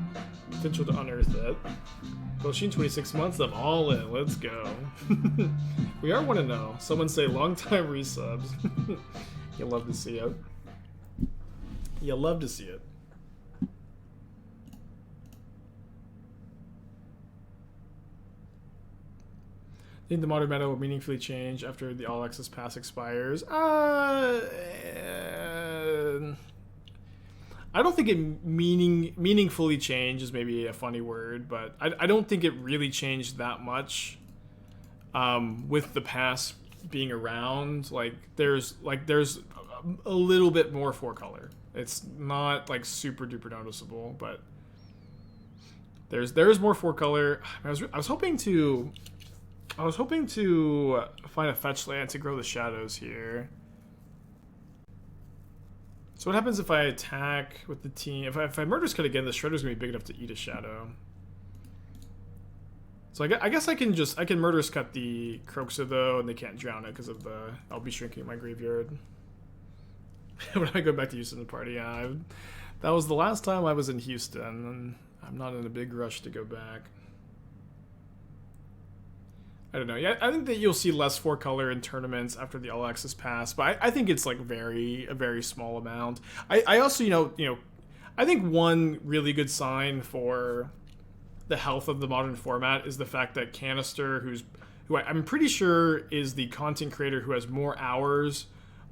to unearth it. Machine 26 months, I'm all in. Let's go. We are 1-0. Someone say long time resubs. You'll love to see it. You'll love to see it. Think the modern meta will meaningfully change after the All Access Pass expires? I don't think it meaningfully changed is maybe a funny word, but I don't think it really changed that much with the pass being around. Like there's a little bit more 4-color. It's not like super duper noticeable, but there's more 4-color. I was hoping to find a fetch land to grow the shadows here. So what happens if I attack with the team? If I Murderous Cut again, the Shredder's gonna be big enough to eat a shadow. So I guess I can Murderous Cut the Kroxa though, and they can't drown it because of the I'll be shrinking my graveyard. When I go back to Houston party, yeah, that was the last time I was in Houston, and I'm not in a big rush to go back. I don't know. Yeah, I think that you'll see less 4-color in tournaments after the All Access Pass, but I think it's like a very small amount. I also, you know, I think one really good sign for the health of the modern format is the fact that Canister, who I'm pretty sure is the content creator who has more hours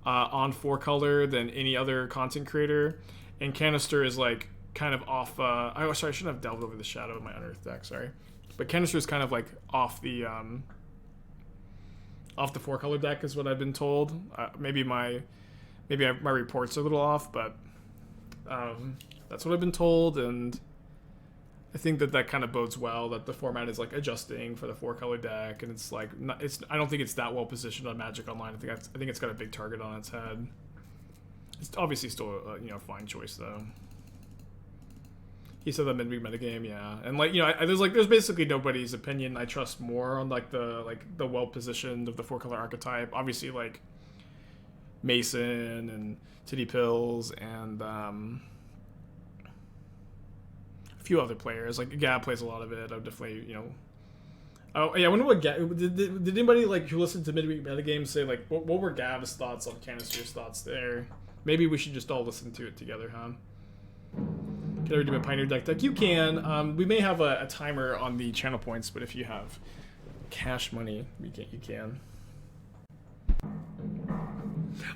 on 4-color than any other content creator, and Canister is like kind of off. Sorry, I shouldn't have delved over the shadow of my Unearth deck. Sorry. But Canister is kind of like off the 4-color deck is what I've been told. Maybe my reports are a little off, but that's what I've been told, and I think that kind of bodes well that the format is like adjusting for the 4-color deck, and it's like I don't think it's that well positioned on Magic Online. I think it's got a big target on its head. It's obviously still a fine choice though. He said that midweek metagame, yeah, and like there's basically nobody's opinion I trust more on like the well positioned of the 4-color archetype. Obviously like Mason and Titty Pills and a few other players. Like Gab plays a lot of it. I've definitely Oh yeah, I wonder what Gab did anybody like who listened to midweek metagame say like what were Gab's thoughts on Canister's thoughts there? Maybe we should just all listen to it together, huh? Can I redeem a Pioneer deck? You can. We may have a timer on the channel points, but if you have cash money, you can.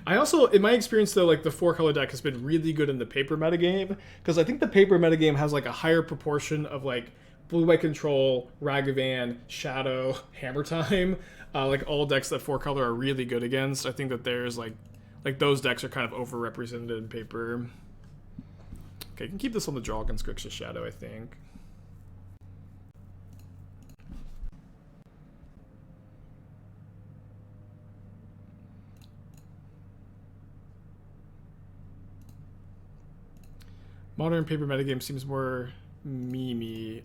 I also, in my experience though, like the 4-color deck has been really good in the paper metagame, because I think the paper metagame has like a higher proportion of like blue-white control, Ragavan, Shadow, Hammer Time, like all decks that 4-color are really good against. I think that there's like those decks are kind of overrepresented in paper. Okay, I can keep this on the draw against Grixis Shadow, I think. Modern paper metagame seems more memey.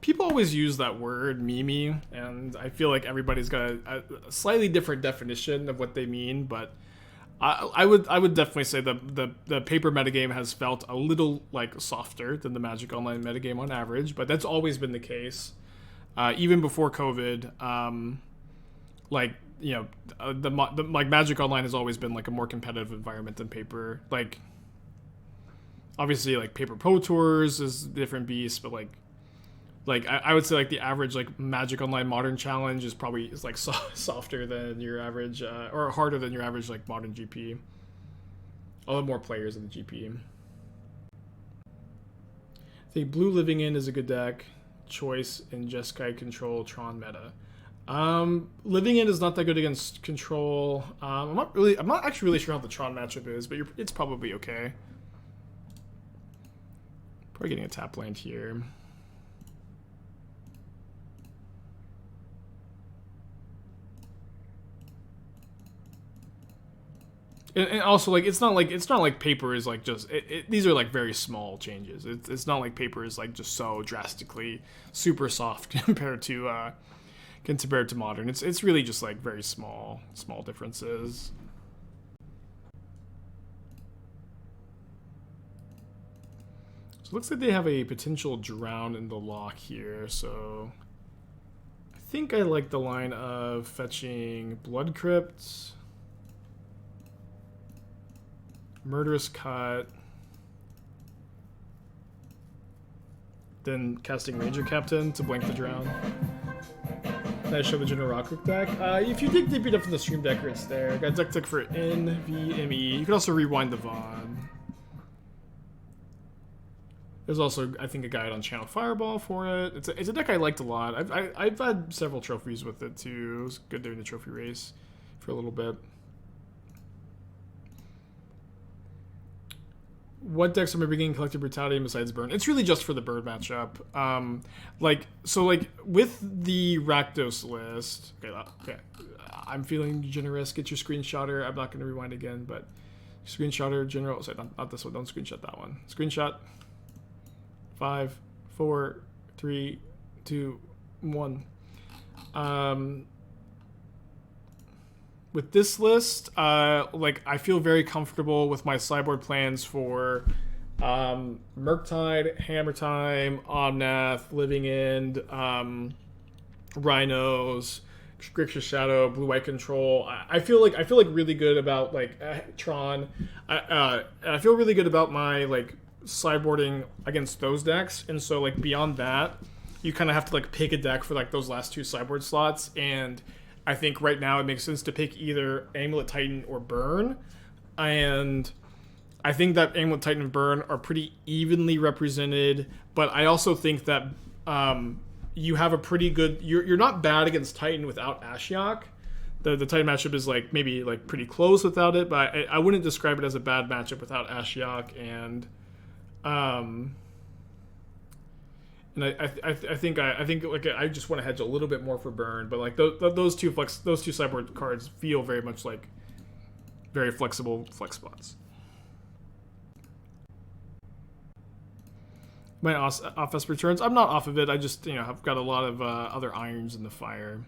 People always use that word, memey, and I feel like everybody's got a slightly different definition of what they mean, but I would definitely say the paper metagame has felt a little like softer than the Magic Online metagame on average, but that's always been the case. Even before COVID, like like Magic Online has always been like a more competitive environment than paper. Like obviously like paper Pro Tours is a different beast, but like I would say like the average like Magic Online Modern Challenge is like softer than your average or harder than your average like Modern GP. I'll have more players in the GP. I think Blue Living In is a good deck choice in Jeskai Control Tron meta. Living In is not that good against Control. I'm not actually really sure how the Tron matchup is, but it's probably okay. Probably getting a tap land here. And also like it's not like paper is like just these are like very small changes. It's not like paper is like just so drastically super soft compared to modern. It's really just like very small differences. So it looks like they have a potential drown in the lock here. So I think I like the line of fetching Blood Crypt, Murderous Cut, then casting Ranger Captain to blank the drown. Can I show the General Rockrick deck? If you dig deep enough in the stream deck, it's there. Got deck for NVME. You can also rewind the VOD. There's also, I think, a guide on Channel Fireball for it. It's a deck I liked a lot. I've had several trophies with it too. It was good during the trophy race for a little bit. What decks am I bringing Collective Brutality besides Burn? It's really just for the Burn matchup. Like with the Rakdos list. Okay. I'm feeling generous. Get your screenshotter. I'm not going to rewind again, but screenshotter general. Sorry, not this one. Don't screenshot that one. Screenshot. 5, 4, 3, 2, 1. With this list, like I feel very comfortable with my sideboard plans for Murktide, Hammer Time, Omnath, Living End, Rhinos, Grixis Shadow, Blue White Control. I feel like really good about like Tron. I feel really good about my like sideboarding against those decks, and so like beyond that, you kind of have to like pick a deck for like those last two sideboard slots. And I think right now it makes sense to pick either Amulet Titan or Burn, and I think that Amulet Titan and Burn are pretty evenly represented. But I also think that you have a pretty good. You're not bad against Titan without Ashiok. The Titan matchup is like maybe like pretty close without it, but I wouldn't describe it as a bad matchup without Ashiok. And I think like I just want to hedge a little bit more for Burn, but like those two sideboard cards feel very much like very flexible flex spots. My off-esper returns. I'm not off of it. I just have got a lot of other irons in the fire.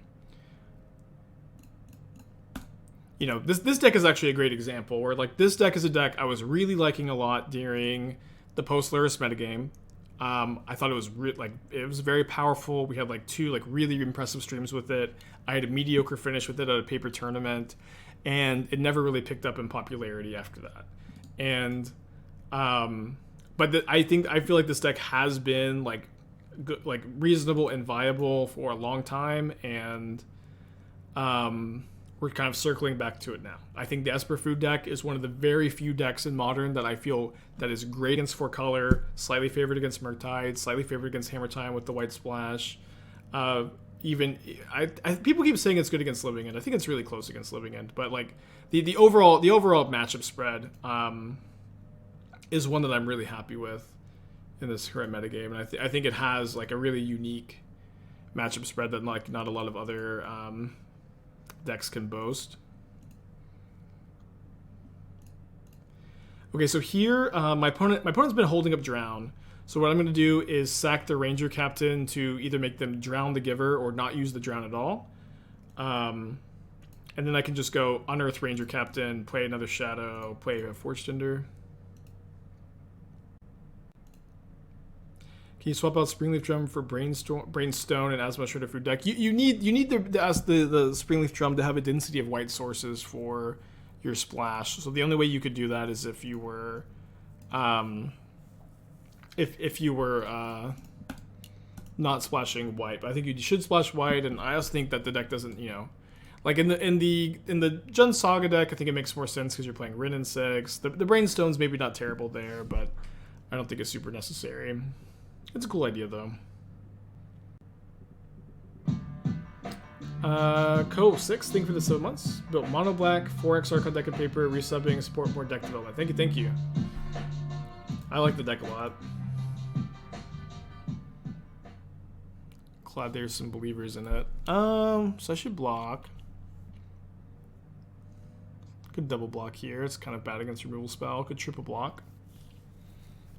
This deck is actually a great example where like this deck is a deck I was really liking a lot during the post-Luris metagame. I thought it was it was very powerful. We had like two like really impressive streams with it. I had a mediocre finish with it at a paper tournament, and it never really picked up in popularity after that. And but I feel like this deck has been like good, like reasonable and viable for a long time, and we're kind of circling back to it now. I think the Esper Food deck is one of the very few decks in Modern that I feel that is great against 4-color, slightly favored against Murktide, slightly favored against Hammer Time with the White Splash. People keep saying it's good against Living End. I think it's really close against Living End, but like the overall matchup spread is one that I'm really happy with in this current metagame, and I think it has like a really unique matchup spread that like not a lot of other decks can boast. Okay, so here my opponent's been holding up Drown. So what I'm going to do is sack the Ranger Captain to either make them drown the Giver or not use the Drown at all. And And then I can just go Unearth Ranger Captain, play another Shadow, play a Forge Tinder. Can you swap out Springleaf Drum for Brainstone and Asthma Shredder Food deck? You need the Springleaf Drum to have a density of white sources for your splash. So the only way you could do that is if you were, if you were not splashing white. But I think you should splash white, and I also think that the deck doesn't, you know, like in the Jund Saga deck, I think it makes more sense because you're playing Rin and 6. The Brainstone's maybe not terrible there, but I don't think it's super necessary. It's a cool idea, though. Co6, thank you for the 7 months. Built mono black, 4x Archon deck of paper, resubbing, support more deck development. Thank you, thank you. I like the deck a lot. Glad there's some believers in it. So I should block. Could double block here. It's kind of bad against removal spell. Could triple block.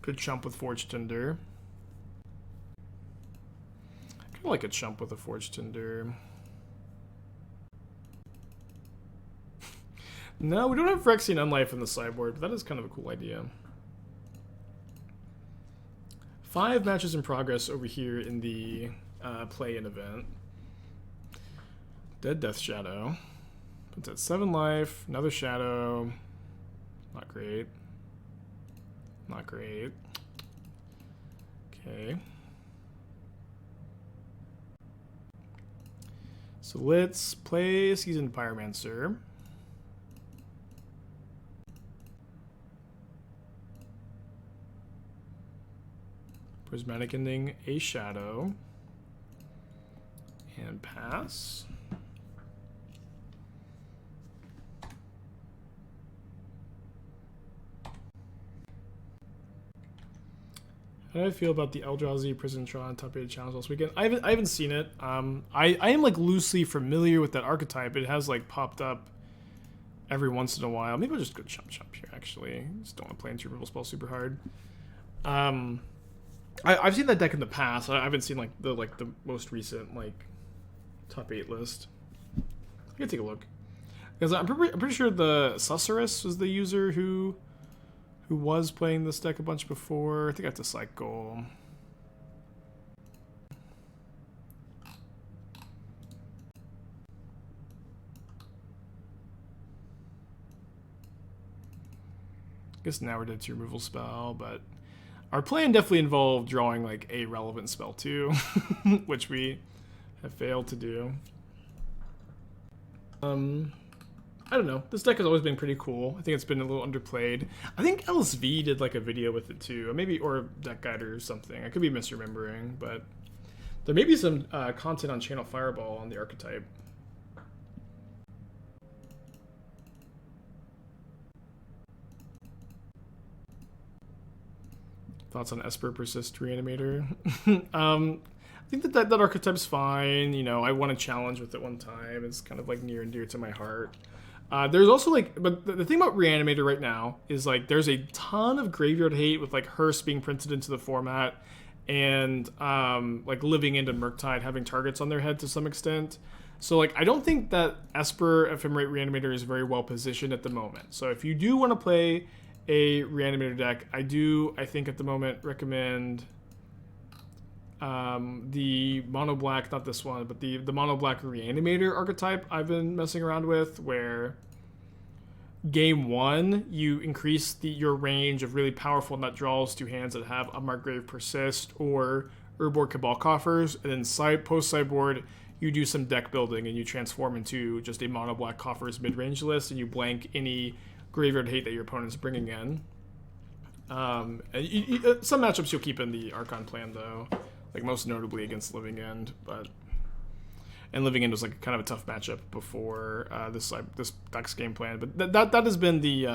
Could chump with Forge Tinder. Kind of like a chump with a Forge Tinder. No, we don't have Phyrexian Unlife in the sideboard, but that is kind of a cool idea. 5 matches in progress over here in the play-in event. Dead Death Shadow. Puts at 7 life. Another Shadow. Not great. Not great. Okay. So let's play Seasoned Pyromancer. Prismatic Ending, a Shadow. And pass. How do I feel about the Eldrazi Prison Tron top 8 challenge last weekend? I haven't seen it. I am like loosely familiar with that archetype. It has like popped up every once in a while. Maybe I'll just go chump here. Actually, just don't want to play into removal spell super hard. I've seen that deck in the past. I haven't seen like the most recent like top 8 list. I can take a look because I'm pretty sure the Susurrus was the user who was playing this deck a bunch before. I think I have to cycle. I guess now we're dead to removal spell, but our plan definitely involved drawing like a relevant spell too, which we have failed to do. I don't know. This deck has always been pretty cool. I think it's been a little underplayed. I think LSV did like a video with it too, or Deck Guide or something. I could be misremembering, but there may be some content on Channel Fireball on the archetype. Thoughts on Esper Persist Reanimator? I think that archetype's fine. You know, I won a challenge with it one time. It's kind of like near and dear to my heart. There's also like, but the thing about Reanimator right now is like there's a ton of graveyard hate with like Hearst being printed into the format and like Living End and Murktide having targets on their head to some extent. So like I don't think that Esper Ephemerate Reanimator is very well positioned at the moment. So if you do want to play a Reanimator deck, I think at the moment recommend the mono black, not this one, but the mono black Reanimator archetype I've been messing around with, where game 1 you increase your range of really powerful nut draws to hands that have a Margrave Persist or Urborg Cabal Coffers, and then post sideboard you do some deck building and you transform into just a mono black Coffers mid-range list, and you blank any graveyard hate that your opponent's bringing in. And some matchups you'll keep in the Archon plan though, like most notably against Living End, and Living End was like kind of a tough matchup before this deck's game plan. But that has been the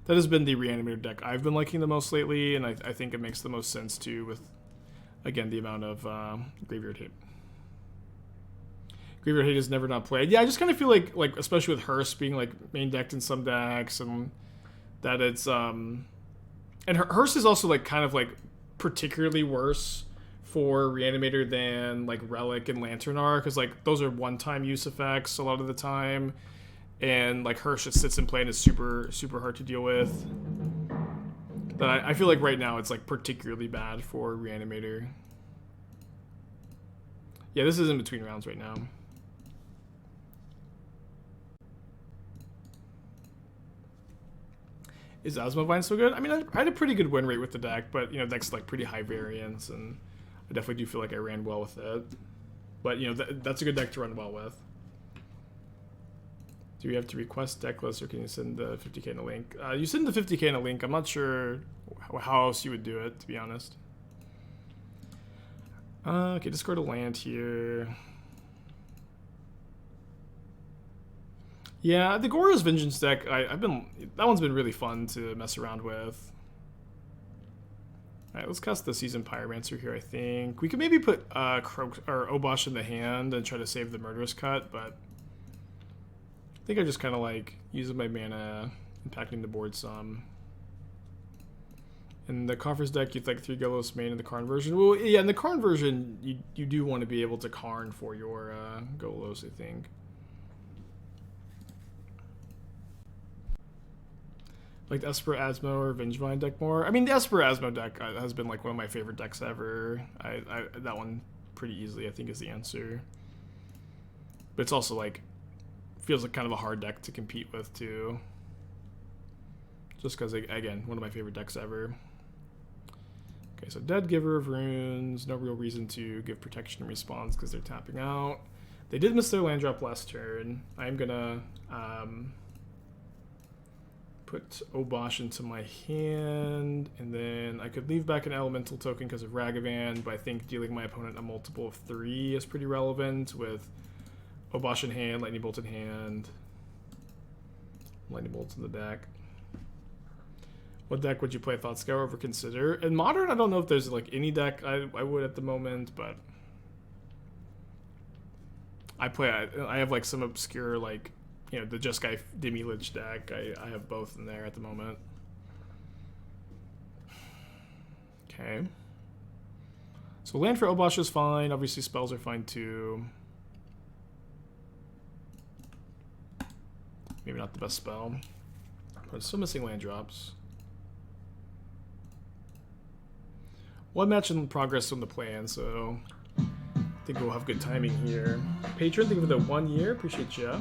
Reanimator deck I've been liking the most lately, and I think it makes the most sense too with, again, the amount of graveyard hate. Graveyard hate is never not played. Yeah, I just kind of feel like especially with Hearst being like main decked in some decks, and that it's and Hearst is also like kind of like particularly worse for Reanimator than like Relic and Lantern are, because like those are one-time use effects a lot of the time, and like Hirsch just sits in play and is super hard to deal with. But I feel like right now it's like particularly bad for Reanimator. Yeah, this is in between rounds right now. Is Osmovine so good? I mean, I had a pretty good win rate with the deck, but, you know, deck's like pretty high variance, and I definitely do feel like I ran well with it. But, you know, that's a good deck to run well with. Do we have to request deck list, or can you send the 50k in a link? You send the 50k in a link. I'm not sure how else you would do it, to be honest. Okay, discard a land here. Yeah, the Gora's Vengeance deck, that one's been really fun to mess around with. Alright, let's cast the Seasoned Pyromancer here, I think. We could maybe put Obosh in the hand and try to save the Murderous Cut, but I think I just kind of like using my mana, impacting the board some. In the Coffers deck, you'd like 3 Golos main in the Karn version. Well, yeah, in the Karn version, you do want to be able to Karn for your Golos, I think. Like the Esper Asmo or Vengevine deck more. I mean, the Esper Asmo deck has been like one of my favorite decks ever. That one pretty easily, I think, is the answer. But it's also like feels like kind of a hard deck to compete with too. Just because, again, one of my favorite decks ever. Okay, so Dead Giver of Runes. No real reason to give protection and response because they're tapping out. They did miss their land drop last turn. I'm gonna put Obosh into my hand, and then I could leave back an elemental token because of Ragavan, but I think dealing my opponent a multiple of 3 is pretty relevant with Obosh in hand, Lightning Bolt in hand, Lightning Bolt in the deck. What deck would you play Thought Scour over Consider? In Modern, I don't know if there's like any deck I would at the moment, but I have like some obscure, like, you know, the Jeskai Demi-Lich deck. I have both in there at the moment. Okay. So land for Obosh is fine. Obviously spells are fine too. Maybe not the best spell. But still missing land drops. One match in progress on the plan, so I think we'll have good timing here. Patron, thank you for the 1 year. Appreciate ya.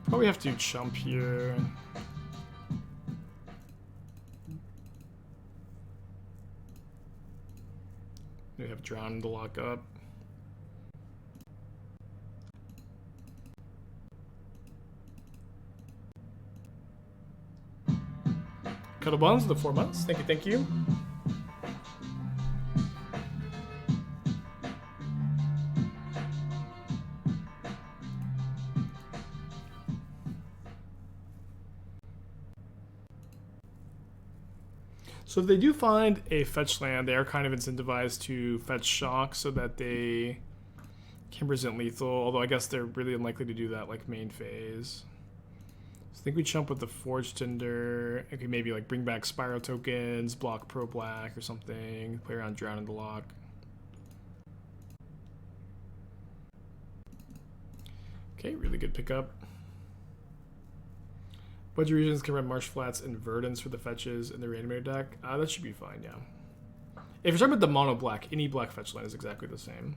Probably have to chump here. We have Drown to lock up. Cuddle Bones, the 4 months. Thank you, thank you. So if they do find a fetch land, they are kind of incentivized to fetch Shock so that they can present lethal, although I guess they're really unlikely to do that like main phase. So I think we jump with the Forge Tinder. Okay, maybe like bring back Spiral tokens, block Pro Black or something, play around Drown in the Lock. Okay, really good pickup. Budget regions can run Marsh Flats and Verdants for the fetches in the Reanimator deck. That should be fine, yeah. If you're talking about the mono black, any black fetch land is exactly the same.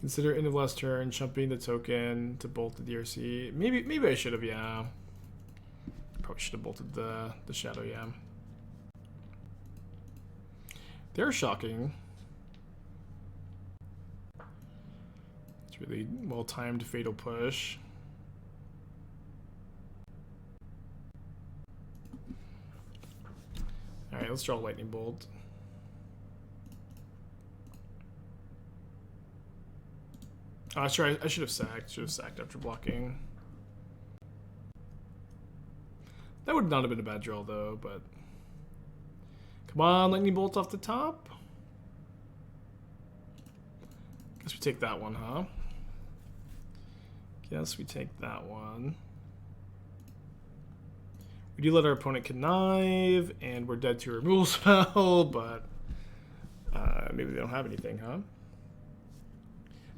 Consider end of last turn, chumping the token to bolt the DRC. Maybe I should have, yeah. Probably should have bolted the shadow, yeah. They're shocking. It's really well-timed fatal push. Alright, let's draw a Lightning Bolt. Oh, sure, I should have sacked. Should have sacked after blocking. That would not have been a bad draw, though, but... Come on, Lightning Bolt off the top. Guess we take that one, huh? Guess we take that one. We do let our opponent connive, and we're dead to a removal spell, but maybe they don't have anything, huh? I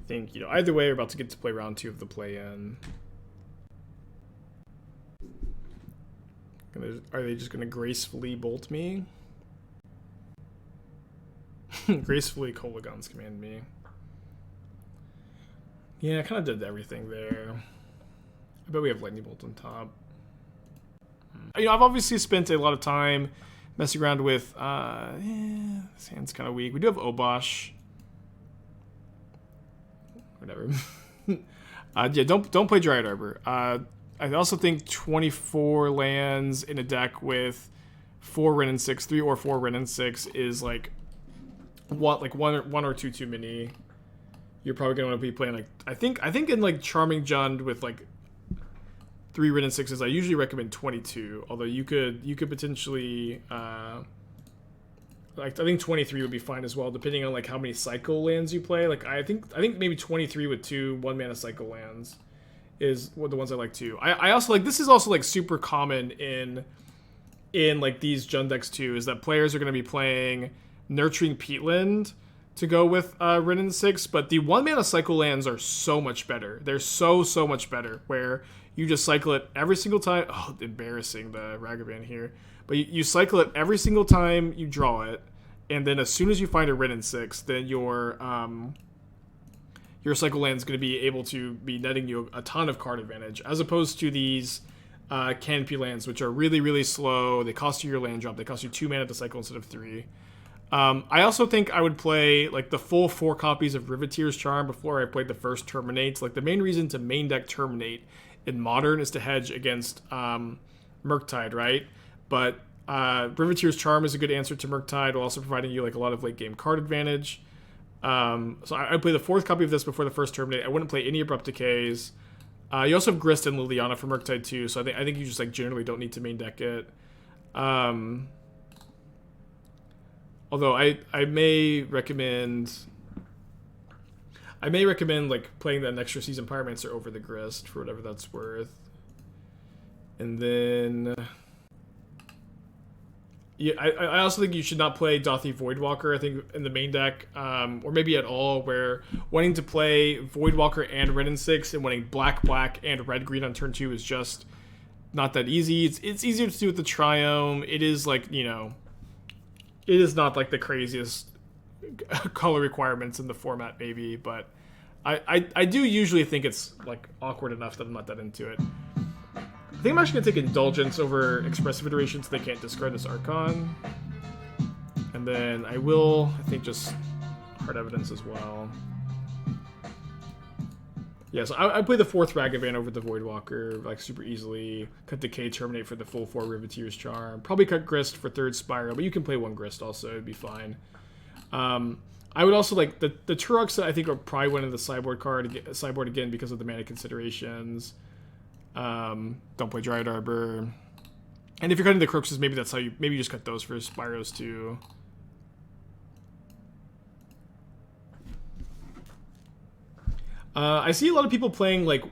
think, you know, either way, we're about to get to play round 2 of the play-in. Are they just going to gracefully bolt me? Gracefully Kolagons command me. Yeah, I kind of did everything there. I bet we have Lightning Bolt on top. You know, I've obviously spent a lot of time messing around with, this hand's kind of weak. We do have Obosh. Whatever. Yeah, don't play Dryad Arbor. I also think 24 lands in a deck with 4 Wrenn and 6, 3 or 4 Wrenn and 6 is like one or two too many. You're probably gonna want to be playing like I think in like Charming Jund with like 3 Wrenn and 6s. I usually recommend 22. Although you could potentially like I think 23 would be fine as well, depending on like how many cycle lands you play. Like I think maybe 23 with 2 1-mana cycle lands is what the ones I like too. I also like, this is also like super common in like these Jund decks too, is that players are going to be playing Nurturing Peatland to go with Wrenn and 6, but the 1-mana cycle lands are so much better. They're so much better, where you just cycle it every single time. Oh, embarrassing, the Ragavan here. But you cycle it every single time you draw it, and then as soon as you find a Wrenn and 6, then your cycle land is going to be able to be netting you a ton of card advantage, as opposed to these Canopy lands, which are really slow. They cost you your land drop. They cost you 2 mana to cycle instead of 3. I also think I would play like the full 4 copies of Riveteer's Charm before I played the first Terminate. Like the main reason to main deck Terminate in Modern is to hedge against Murktide, right? But Riveteer's Charm is a good answer to Murktide, while also providing you like a lot of late game card advantage. So I'd play the 4th copy of this before the first Terminate. I wouldn't play any Abrupt Decays. You also have Grist and Liliana for Murktide too, so I think you just like generally don't need to main deck it. Although I may recommend like playing that extra season Pyromancer over the Grist for whatever that's worth. And then yeah, I also think you should not play Dothy Voidwalker, I think, in the main deck, or maybe at all, where wanting to play Voidwalker and Wrenn and 6 and wanting black and red-green on turn 2 is just not that easy. It's easier to do with the Triome. It is like, you know, it is not like the craziest color requirements in the format maybe, but I do usually think it's like awkward enough that I'm not that into it. I think I'm actually going to take Indulgence over Expressive Iteration so they can't discard this Archon. And then I will, I think, just Hard Evidence as well. Yeah, so I play the 4th Ragavan over the Voidwalker, like, super easily. Cut Decay, Terminate for the full 4 Riveteer's Charm. Probably cut Grist for 3rd Spiral, but you can play 1 Grist also, it'd be fine. I would also like, the Turoks that I think are probably one of the sideboard again because of the mana considerations. Don't play Dryad Arbor. And if you're cutting the Crocuses, maybe that's how you just cut those for Spyros too. I see a lot of people playing like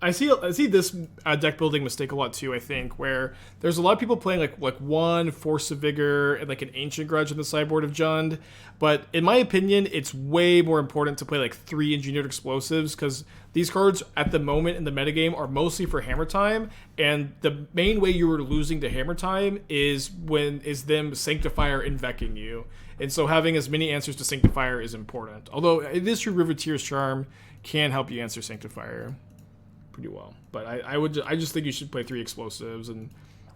I see this deck building mistake a lot too, I think, where there's a lot of people playing like 1 Force of Vigor and like an Ancient Grudge in the sideboard of Jund, but in my opinion, it's way more important to play like 3 Engineered Explosives, because these cards at the moment in the metagame are mostly for Hammer Time, and the main way you are losing to Hammer Time is them Sanctifier invecting you, and so having as many answers to Sanctifier is important. Although it is true Riveteer's Charm can help you answer Sanctifier pretty well, but I just think you should play 3 Explosives, and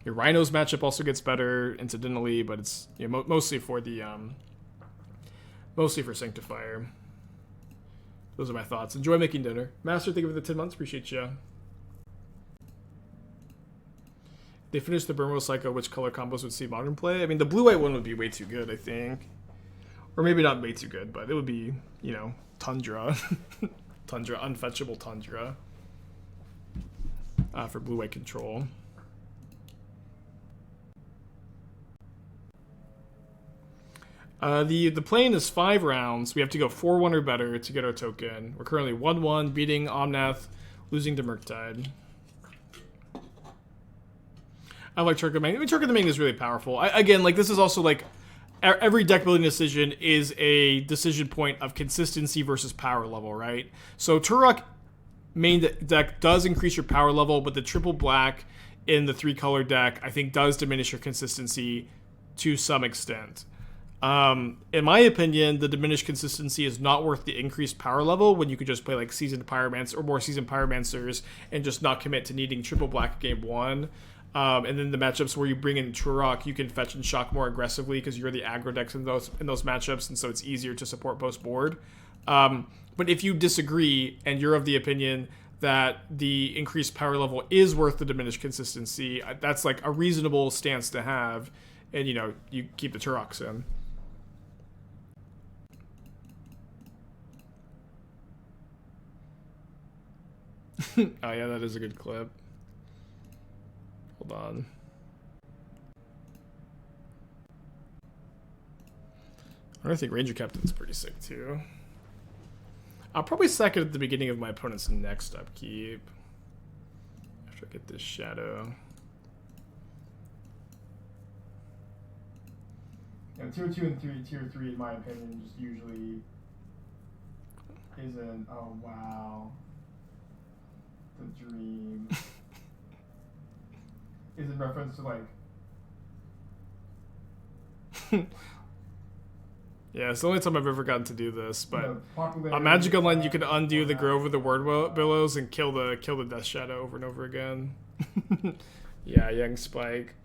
your Rhinos matchup also gets better incidentally, but it's, you know, mostly for Sanctifier. Those are my thoughts. Enjoy making dinner, Master. Thank you for the 10 months. Appreciate you. They finished the Burmo Psycho. Which color combos would see Modern play? I mean, the blue-white one would be way too good, I think, or maybe not way too good, but it would be, you know, Tundra, unfetchable Tundra. For blue-white control. The play-in is 5 rounds. We have to go 4-1 or better to get our token. We're currently 1-1, beating Omnath, losing to Murktide. I like Trick of the Main. I mean, Trick of the Main is really powerful. Again, like, this is also, like, every deck building decision is a decision point of consistency versus power level, right? So Turok main deck does increase your power level, but the triple black in the 3-color deck, I think, does diminish your consistency to some extent. In my opinion, the diminished consistency is not worth the increased power level when you could just play like Seasoned Pyromancer or more Seasoned Pyromancers and just not commit to needing triple black game 1. And then the matchups where you bring in Turok, you can fetch and shock more aggressively because you're the aggro decks in those matchups, and so it's easier to support post board. But if you disagree and you're of the opinion that the increased power level is worth the diminished consistency, that's like a reasonable stance to have, and you keep the Turoks in. Oh yeah, that is a good clip. Hold on. I think Ranger Captain's pretty sick too. I'll probably sack it at the beginning of my opponent's next upkeep. After I get this shadow. Yeah, tier 2 and tier 3, in my opinion, just usually isn't. Oh wow. The dream. Is in reference to like. Yeah, it's the only time I've ever gotten to do this, but on Magic Online you can undo the Grove of the Word Billows and kill the Death Shadow over and over again. Yeah, Young Spike.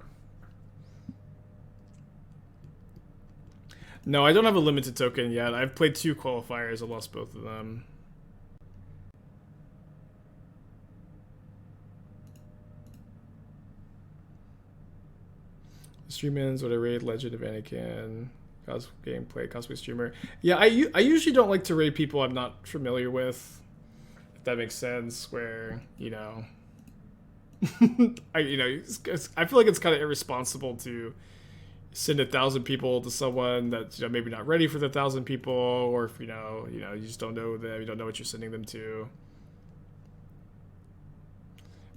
No, I don't have a limited token yet. I've played 2 qualifiers, I lost both of them. Streamins, what I raid, Legend of Anakin, gameplay, cosplay streamer. Yeah, I usually don't like to raid people I'm not familiar with, if that makes sense. Where I feel like it's kind of irresponsible to send 1,000 people to someone that's maybe not ready for the 1,000 people, or if you just don't know them, you don't know what you're sending them to.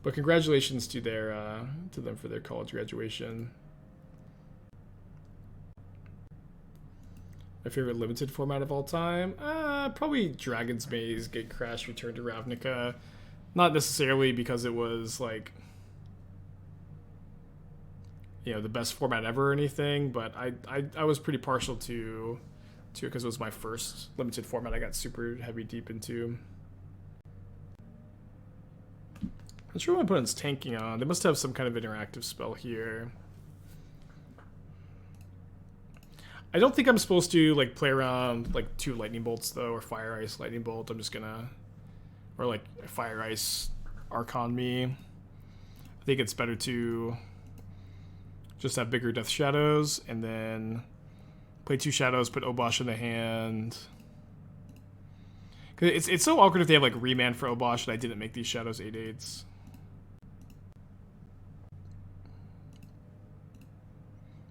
But congratulations to them for their college graduation. My favorite limited format of all time? Probably Dragon's Maze, Gatecrash, Return to Ravnica. Not necessarily because it was like, the best format ever or anything, but I was pretty partial to it because it was my first limited format I got super heavy deep into. I'm sure my opponent's tanking on. They must have some kind of interactive spell here. I don't think I'm supposed to like play around like 2 lightning bolts though, or fire ice lightning bolt. I'm just gonna, or like fire ice Archon me. I think it's better to just have bigger death shadows and then play 2 shadows, put Obosh in the hand. Cause it's so awkward if they have like remand for Obosh and I didn't make these shadows 8/8s.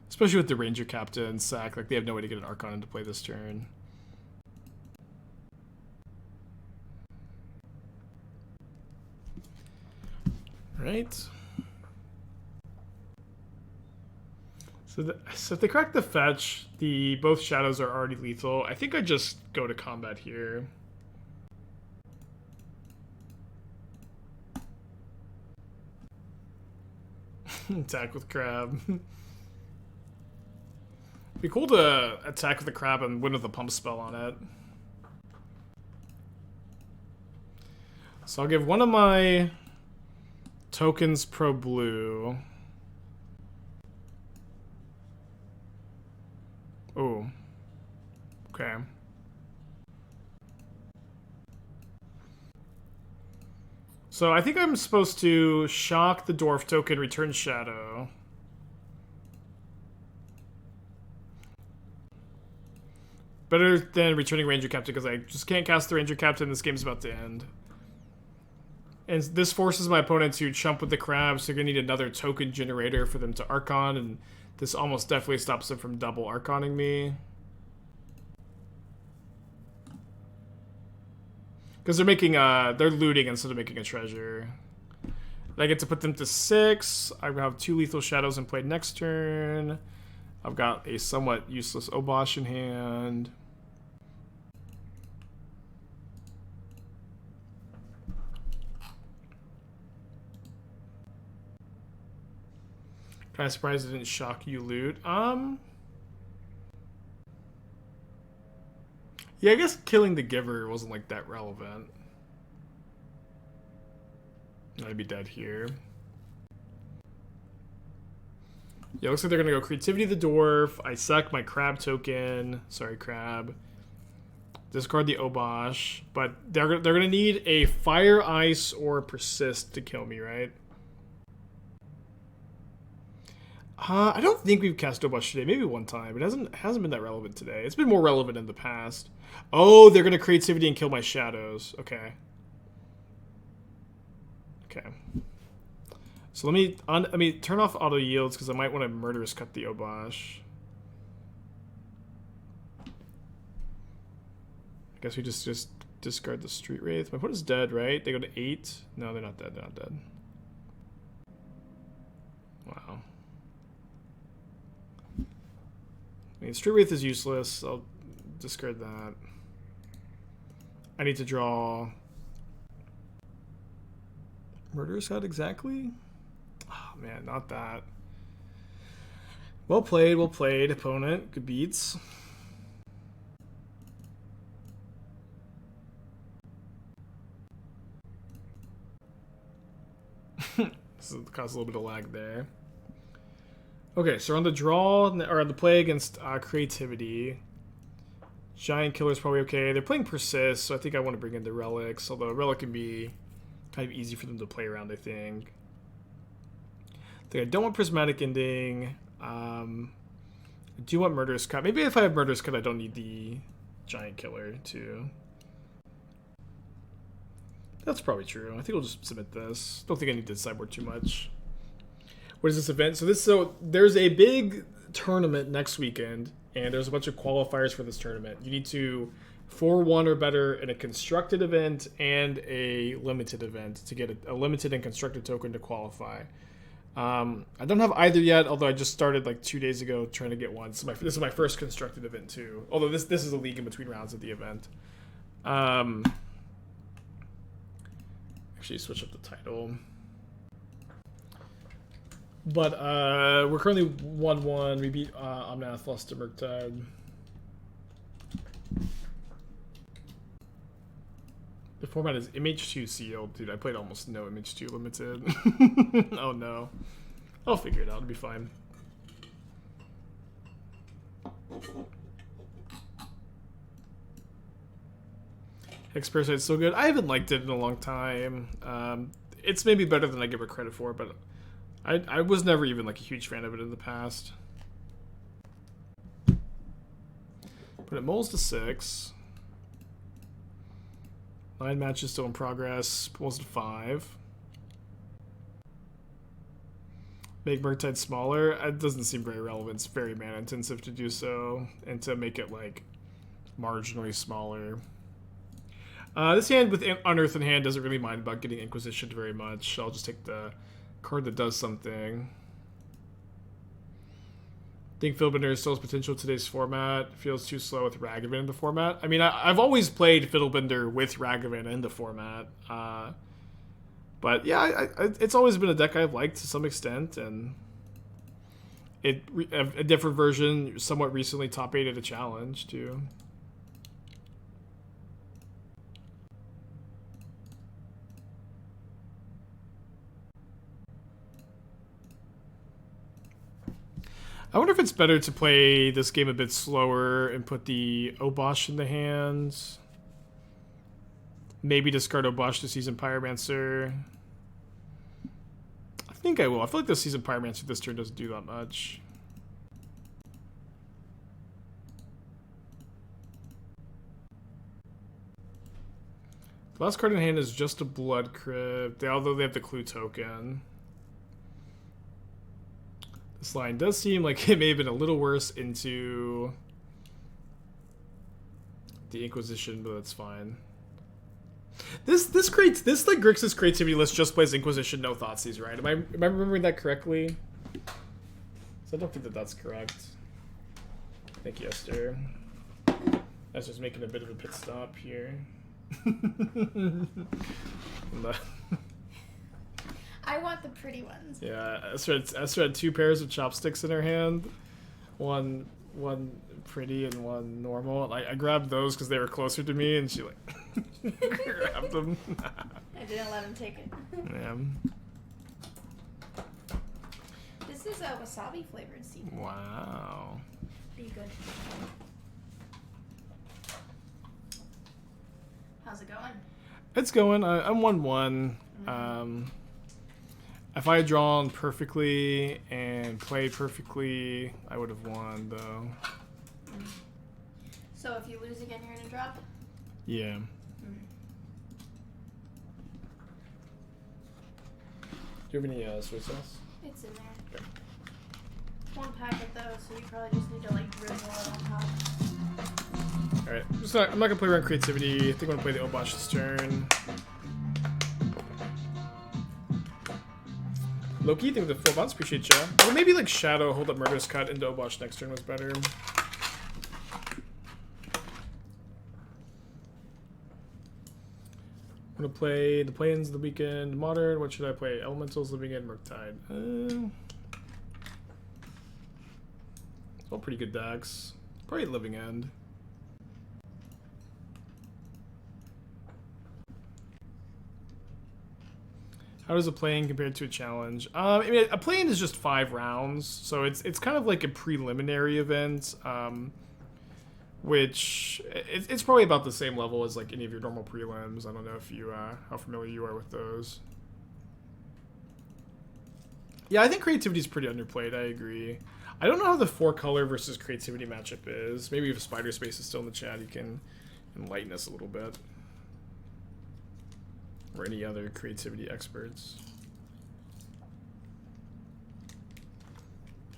Especially with the Ranger Captain sack, like they have no way to get an Archon into play this turn. Right. So if they crack the fetch, both shadows are already lethal. I think I just go to combat here. Attack with Crab. Be cool to attack with the Crab and win with a pump spell on it. So I'll give one of my tokens pro blue. Oh. Okay. So I think I'm supposed to shock the dwarf token, return shadow. Better than returning Ranger Captain because I just can't cast the Ranger Captain. This game's about to end. And this forces my opponent to chump with the Crab, so you're going to need another token generator for them to Archon, and this almost definitely stops them from double Archoning me. Because they're making they're looting instead of making a treasure. I get to put them to 6. I have 2 lethal shadows in play next turn. I've got a somewhat useless Obosh in hand. Kind of surprised it didn't shock you loot. Yeah, I guess killing the giver wasn't like that relevant. I'd be dead here. Yeah, looks like they're gonna go Creativity the Dwarf. I sack my crab token. Sorry, crab. Discard the Obosh. But they're gonna need a Fire, Ice, or Persist to kill me, right? I don't think we've cast Obosh today. Maybe one time. It hasn't been that relevant today. It's been more relevant in the past. Oh, they're gonna Creativity and kill my shadows. Okay. Okay. So let me turn off auto yields because I might want to Murderous Cut the Obosh. I guess we just discard the Street Wraith. My opponent's dead, right? They go to 8. No, they're not dead. They're not dead. Wow. I mean, Street Wraith is useless. I'll discard that. I need to draw Murderous Cut exactly? Oh man, not that. Well played, opponent. Good beats. This caused a little bit of lag there. Okay, so on the draw, or on the play against Creativity, Giant Killer's probably okay. They're playing Persist, so I think I want to bring in the Relics, although a Relic can be kind of easy for them to play around, I think. I don't want Prismatic Ending. I do want Murderous Cut. Maybe if I have Murderous Cut, I don't need the Giant Killer, too. That's probably true. I think I'll just submit this. Don't think I need to sideboard too much. What is this event? So there's a big tournament next weekend, and there's a bunch of qualifiers for this tournament. You need to 4-1 or better in a constructed event and a limited event to get a limited and constructed token to qualify. I don't have either yet, although I just started like 2 days ago trying to get one. So this is my first constructed event too. Although this is a league in between rounds of the event. Actually switch up the title. But we're currently 1-1. We beat Omnath, lost to Murktide. The format is MH2 sealed. Dude, I played almost no MH2 limited. Oh no. I'll figure it out. It'll be fine. Hex-Parasite's so good. I haven't liked it in a long time. It's maybe better than I give it credit for, but I was never even like a huge fan of it in the past. But it moles to 6. 9 matches still in progress. Pulls to 5. Make Murktide smaller. It doesn't seem very relevant. It's very mana intensive to do so, and to make it like marginally smaller. This hand with Unearth in hand doesn't really mind about getting Inquisitioned very much. I'll just take the card that does something. Think Fiddlebender still has potential in today's format. Feels too slow with Ragavan in the format. I mean, I've always played Fiddlebender with Ragavan in the format. But yeah, it's always been a deck I've liked to some extent, and a different version somewhat recently top 8 at a challenge too. I wonder if it's better to play this game a bit slower and put the Obosh in the hands. Maybe discard Obosh to Seasoned Pyromancer. I think I will. I feel like the Seasoned Pyromancer this turn doesn't do that much. The last card in hand is just a Blood Crypt, although they have the Clue token. This line does seem like it may have been a little worse into the Inquisition, but that's fine. This like Grixis creativity list just plays Inquisition, no Thoughtseize, right? Am I remembering that correctly? So I don't think that that's correct. Thank you, Esther. Esther's making a bit of a pit stop here. I want the pretty ones. Yeah, Esther had 2 pairs of chopsticks in her hand. One pretty and one normal. I grabbed those because they were closer to me, and she like grabbed them. I didn't let him take it. Yeah. This is a wasabi flavored seafood. Wow. Be good. How's it going? It's going. I'm 1-1. If I had drawn perfectly and played perfectly, I would have won, though. So if you lose again, you're gonna drop? Yeah. Do you have any soy sauce? It's in there. Okay. 1 packet though, so you probably just need to like drizzle it on top. Alright, I'm not gonna play around creativity. I think I'm gonna play the Obosh this turn. Loki, thank you for the 4 months. Appreciate ya. Or maybe like Shadow, hold up Murderous Cut into Obosh next turn was better. I'm gonna play the play-ins of the weekend. Modern. What should I play? Elementals, Living End, Murktide. All pretty good decks. Probably Living End. How does a play-in compare to a challenge? I mean, a play-in is just 5 rounds, so it's kind of like a preliminary event, which it's probably about the same level as like any of your normal prelims. I don't know if you how familiar you are with those. Yeah, I think creativity is pretty underplayed. I agree. I don't know how the 4-color versus creativity matchup is. Maybe if Spider Space is still in the chat, you can enlighten us a little bit. Or any other creativity experts.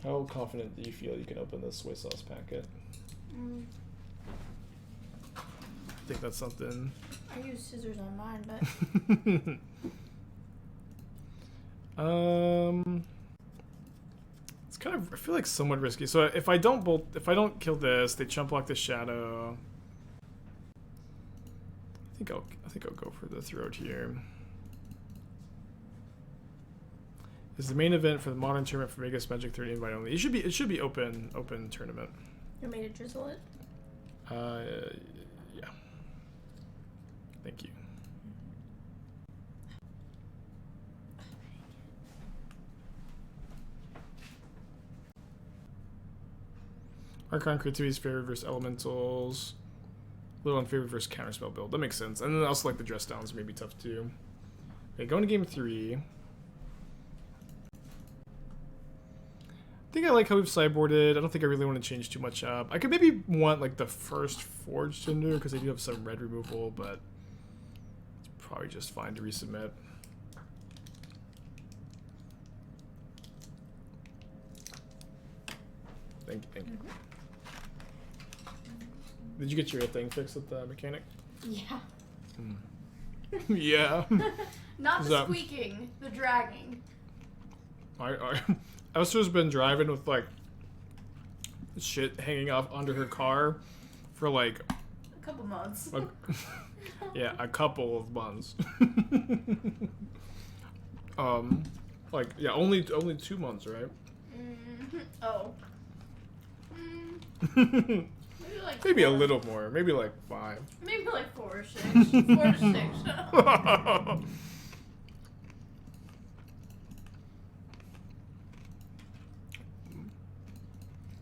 How confident do you feel you can open this soy sauce packet? I think that's something. I use scissors on mine, but it's kind of, I feel like somewhat risky. So if I don't kill this, they chump block the shadow. I think I'll go for the throat here. This is the main event for the modern tournament for Vegas Magic 30 invite only. It should be open tournament. You want me to drizzle it? Yeah. Thank you. Archon creativity's favored versus elementals. A little unfavored versus counterspell build. That makes sense. And then also like the dress downs may be tough too. Okay, going to game 3. I think I like how we've sideboarded. I don't think I really want to change too much up. I could maybe want like the first Forged Tinder because they do have some red removal, but it's probably just fine to resubmit. Thank you. Did you get your thing fixed at the mechanic? Yeah. Yeah. Not the squeaking, the dragging. Esther's been driving with like shit hanging off under her car for like a couple months. Yeah, a couple of months. Like yeah, only 2 months, right? Oh. Maybe a little more. Maybe like 5. Maybe like 4 or 6. 4 to 6.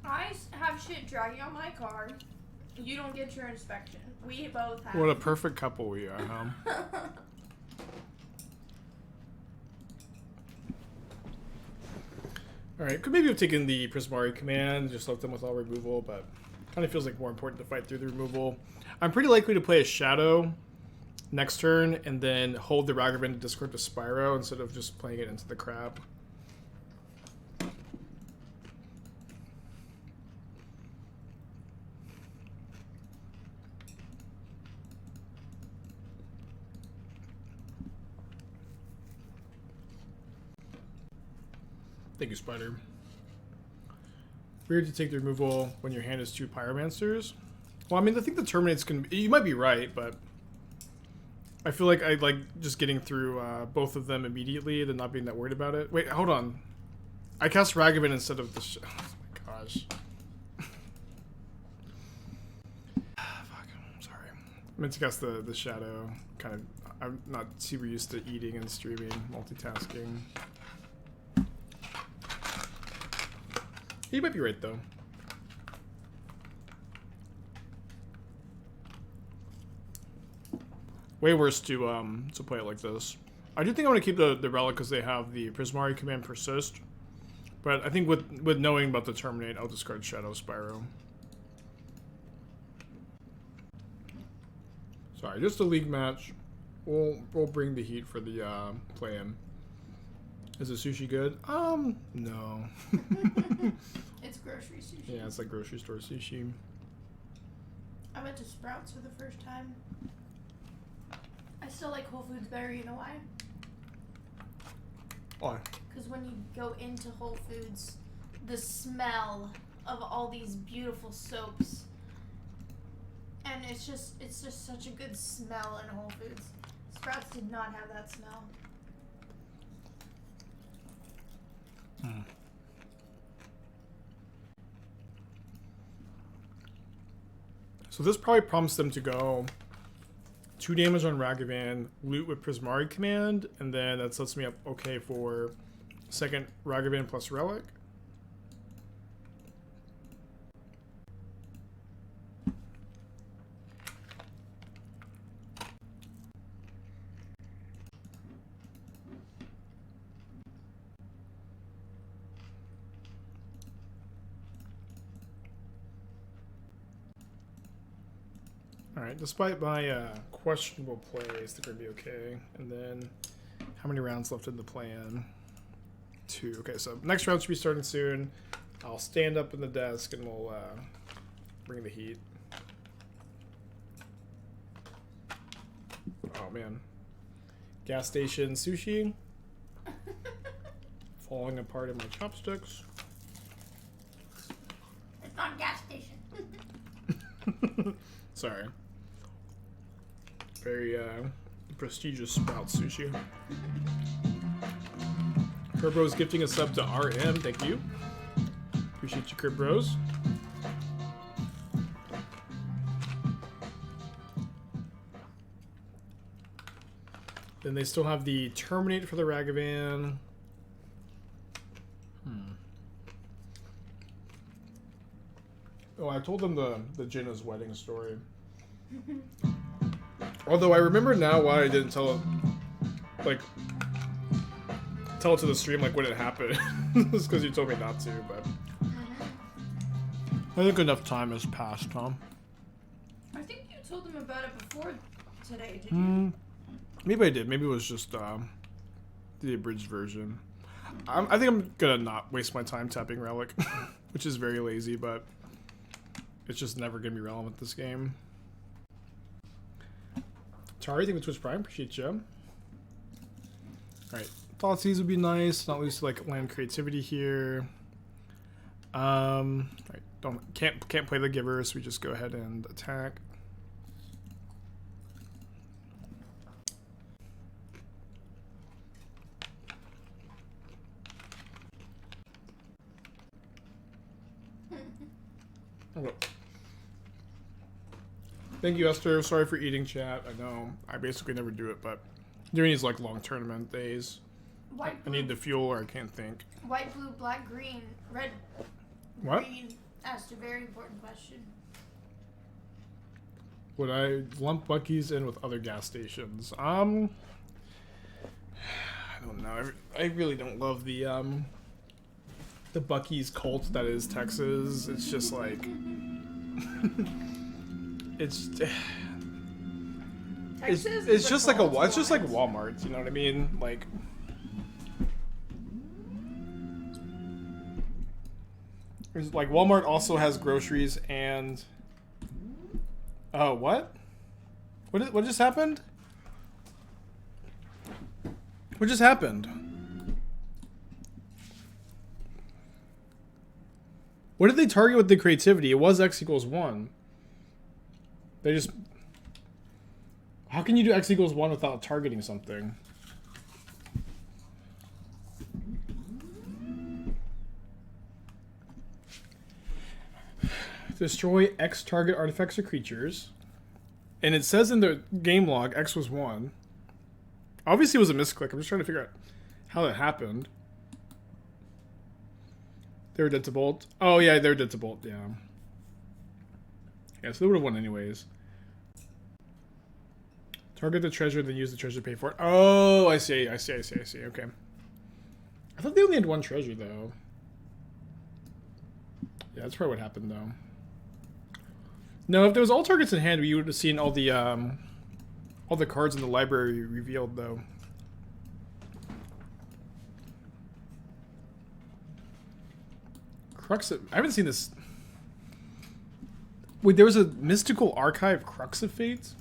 I have shit dragging on my car. You don't get your inspection. We both have. What a perfect couple we are, huh? Alright, could maybe have taken the Prismari command, just left them with all removal, but kind of feels like more important to fight through the removal. I'm pretty likely to play a Shadow next turn and then hold the Ragavan to discard to Spyro instead of just playing it into the crap. Thank you, Spider. Weird to take the removal when your hand is 2 Pyromancers. Well, I mean, I think the Terminates can... You might be right, but... I feel like I like just getting through both of them immediately and not being that worried about it. Wait, hold on. I cast Ragavan instead of the... oh my gosh. Fuck, I'm sorry. I meant to cast the Shadow. Kind of... I'm not super used to eating and streaming, multitasking. You might be right, though. Way worse to play it like this. I do think I'm gonna keep the relic because they have the Prismari command persist. But I think with knowing about the terminate, I'll discard Shadow Spyro. Sorry, just a league match. We'll bring the heat for the play-in. Is the sushi good? No. It's grocery sushi. Yeah, it's like grocery store sushi. I went to Sprouts for the first time. I still like Whole Foods better, you know why? Why? Because when you go into Whole Foods, the smell of all these beautiful soaps, and it's just such a good smell in Whole Foods. Sprouts did not have that smell. So this probably prompts them to go 2 damage on Ragavan, loot with Prismari command, and then that sets me up okay for second Ragavan plus Relic. Alright, despite my questionable plays, they're going to be okay. And then, how many rounds left in the plan? 2. Okay, so next round should be starting soon. I'll stand up in the desk and we'll bring the heat. Oh, man. Gas station sushi. Falling apart in my chopsticks. It's not a gas station. Sorry. Very prestigious Sprout sushi. Kerbro's gifting a sub to RM. Thank you. Appreciate you, Kerbros. Then they still have the Terminate for the Ragavan. Oh, I told them the Jinna's wedding story. Although I remember now why I didn't tell it to the stream like when it happened. It's because you told me not to, but I think enough time has passed, Tom. I think you told them about it before today, did you? Maybe I did. Maybe it was just the abridged version. I think I'm gonna not waste my time tapping Relic, which is very lazy, but it's just never gonna be relevant this game. Tari, thank you for Twitch Prime. Appreciate you. Alright. Thoughtseize would be nice. Not least like land creativity here. Alright. Can't play the giver, so we just go ahead and attack. Okay. Thank you, Esther. Sorry for eating, chat. I know. I basically never do it, but during these like long tournament days, White, blue, I need the fuel or I can't think. white, blue, black, green, red, What? green. Asked a very important question. Would I lump Buc-ee's in with other gas stations? I don't know. I really don't love the Buc-ee's cult that is Texas. It's just like it's just like it's just like Walmart. You know what I mean? Like it's like Walmart also has groceries and oh what? What just happened? What just happened? What did they target with the creativity? It was x equals 1. They just... How can you do x equals 1 without targeting something? Destroy X target artifacts or creatures. And it says in the game log, X was 1. Obviously it was a misclick. I'm just trying to figure out how that happened. They were dead to bolt. Oh yeah, they were dead to bolt, yeah. Yeah, so they would have won anyways. Target the treasure, then use the treasure to pay for it. Oh, I see. Okay. I thought they only had 1 treasure, though. Yeah, that's probably what happened, though. No, if there was all targets in hand, we would have seen all the cards in the library revealed, though. Crux of... I haven't seen this... Wait, there was a mystical archive Crux of Fates?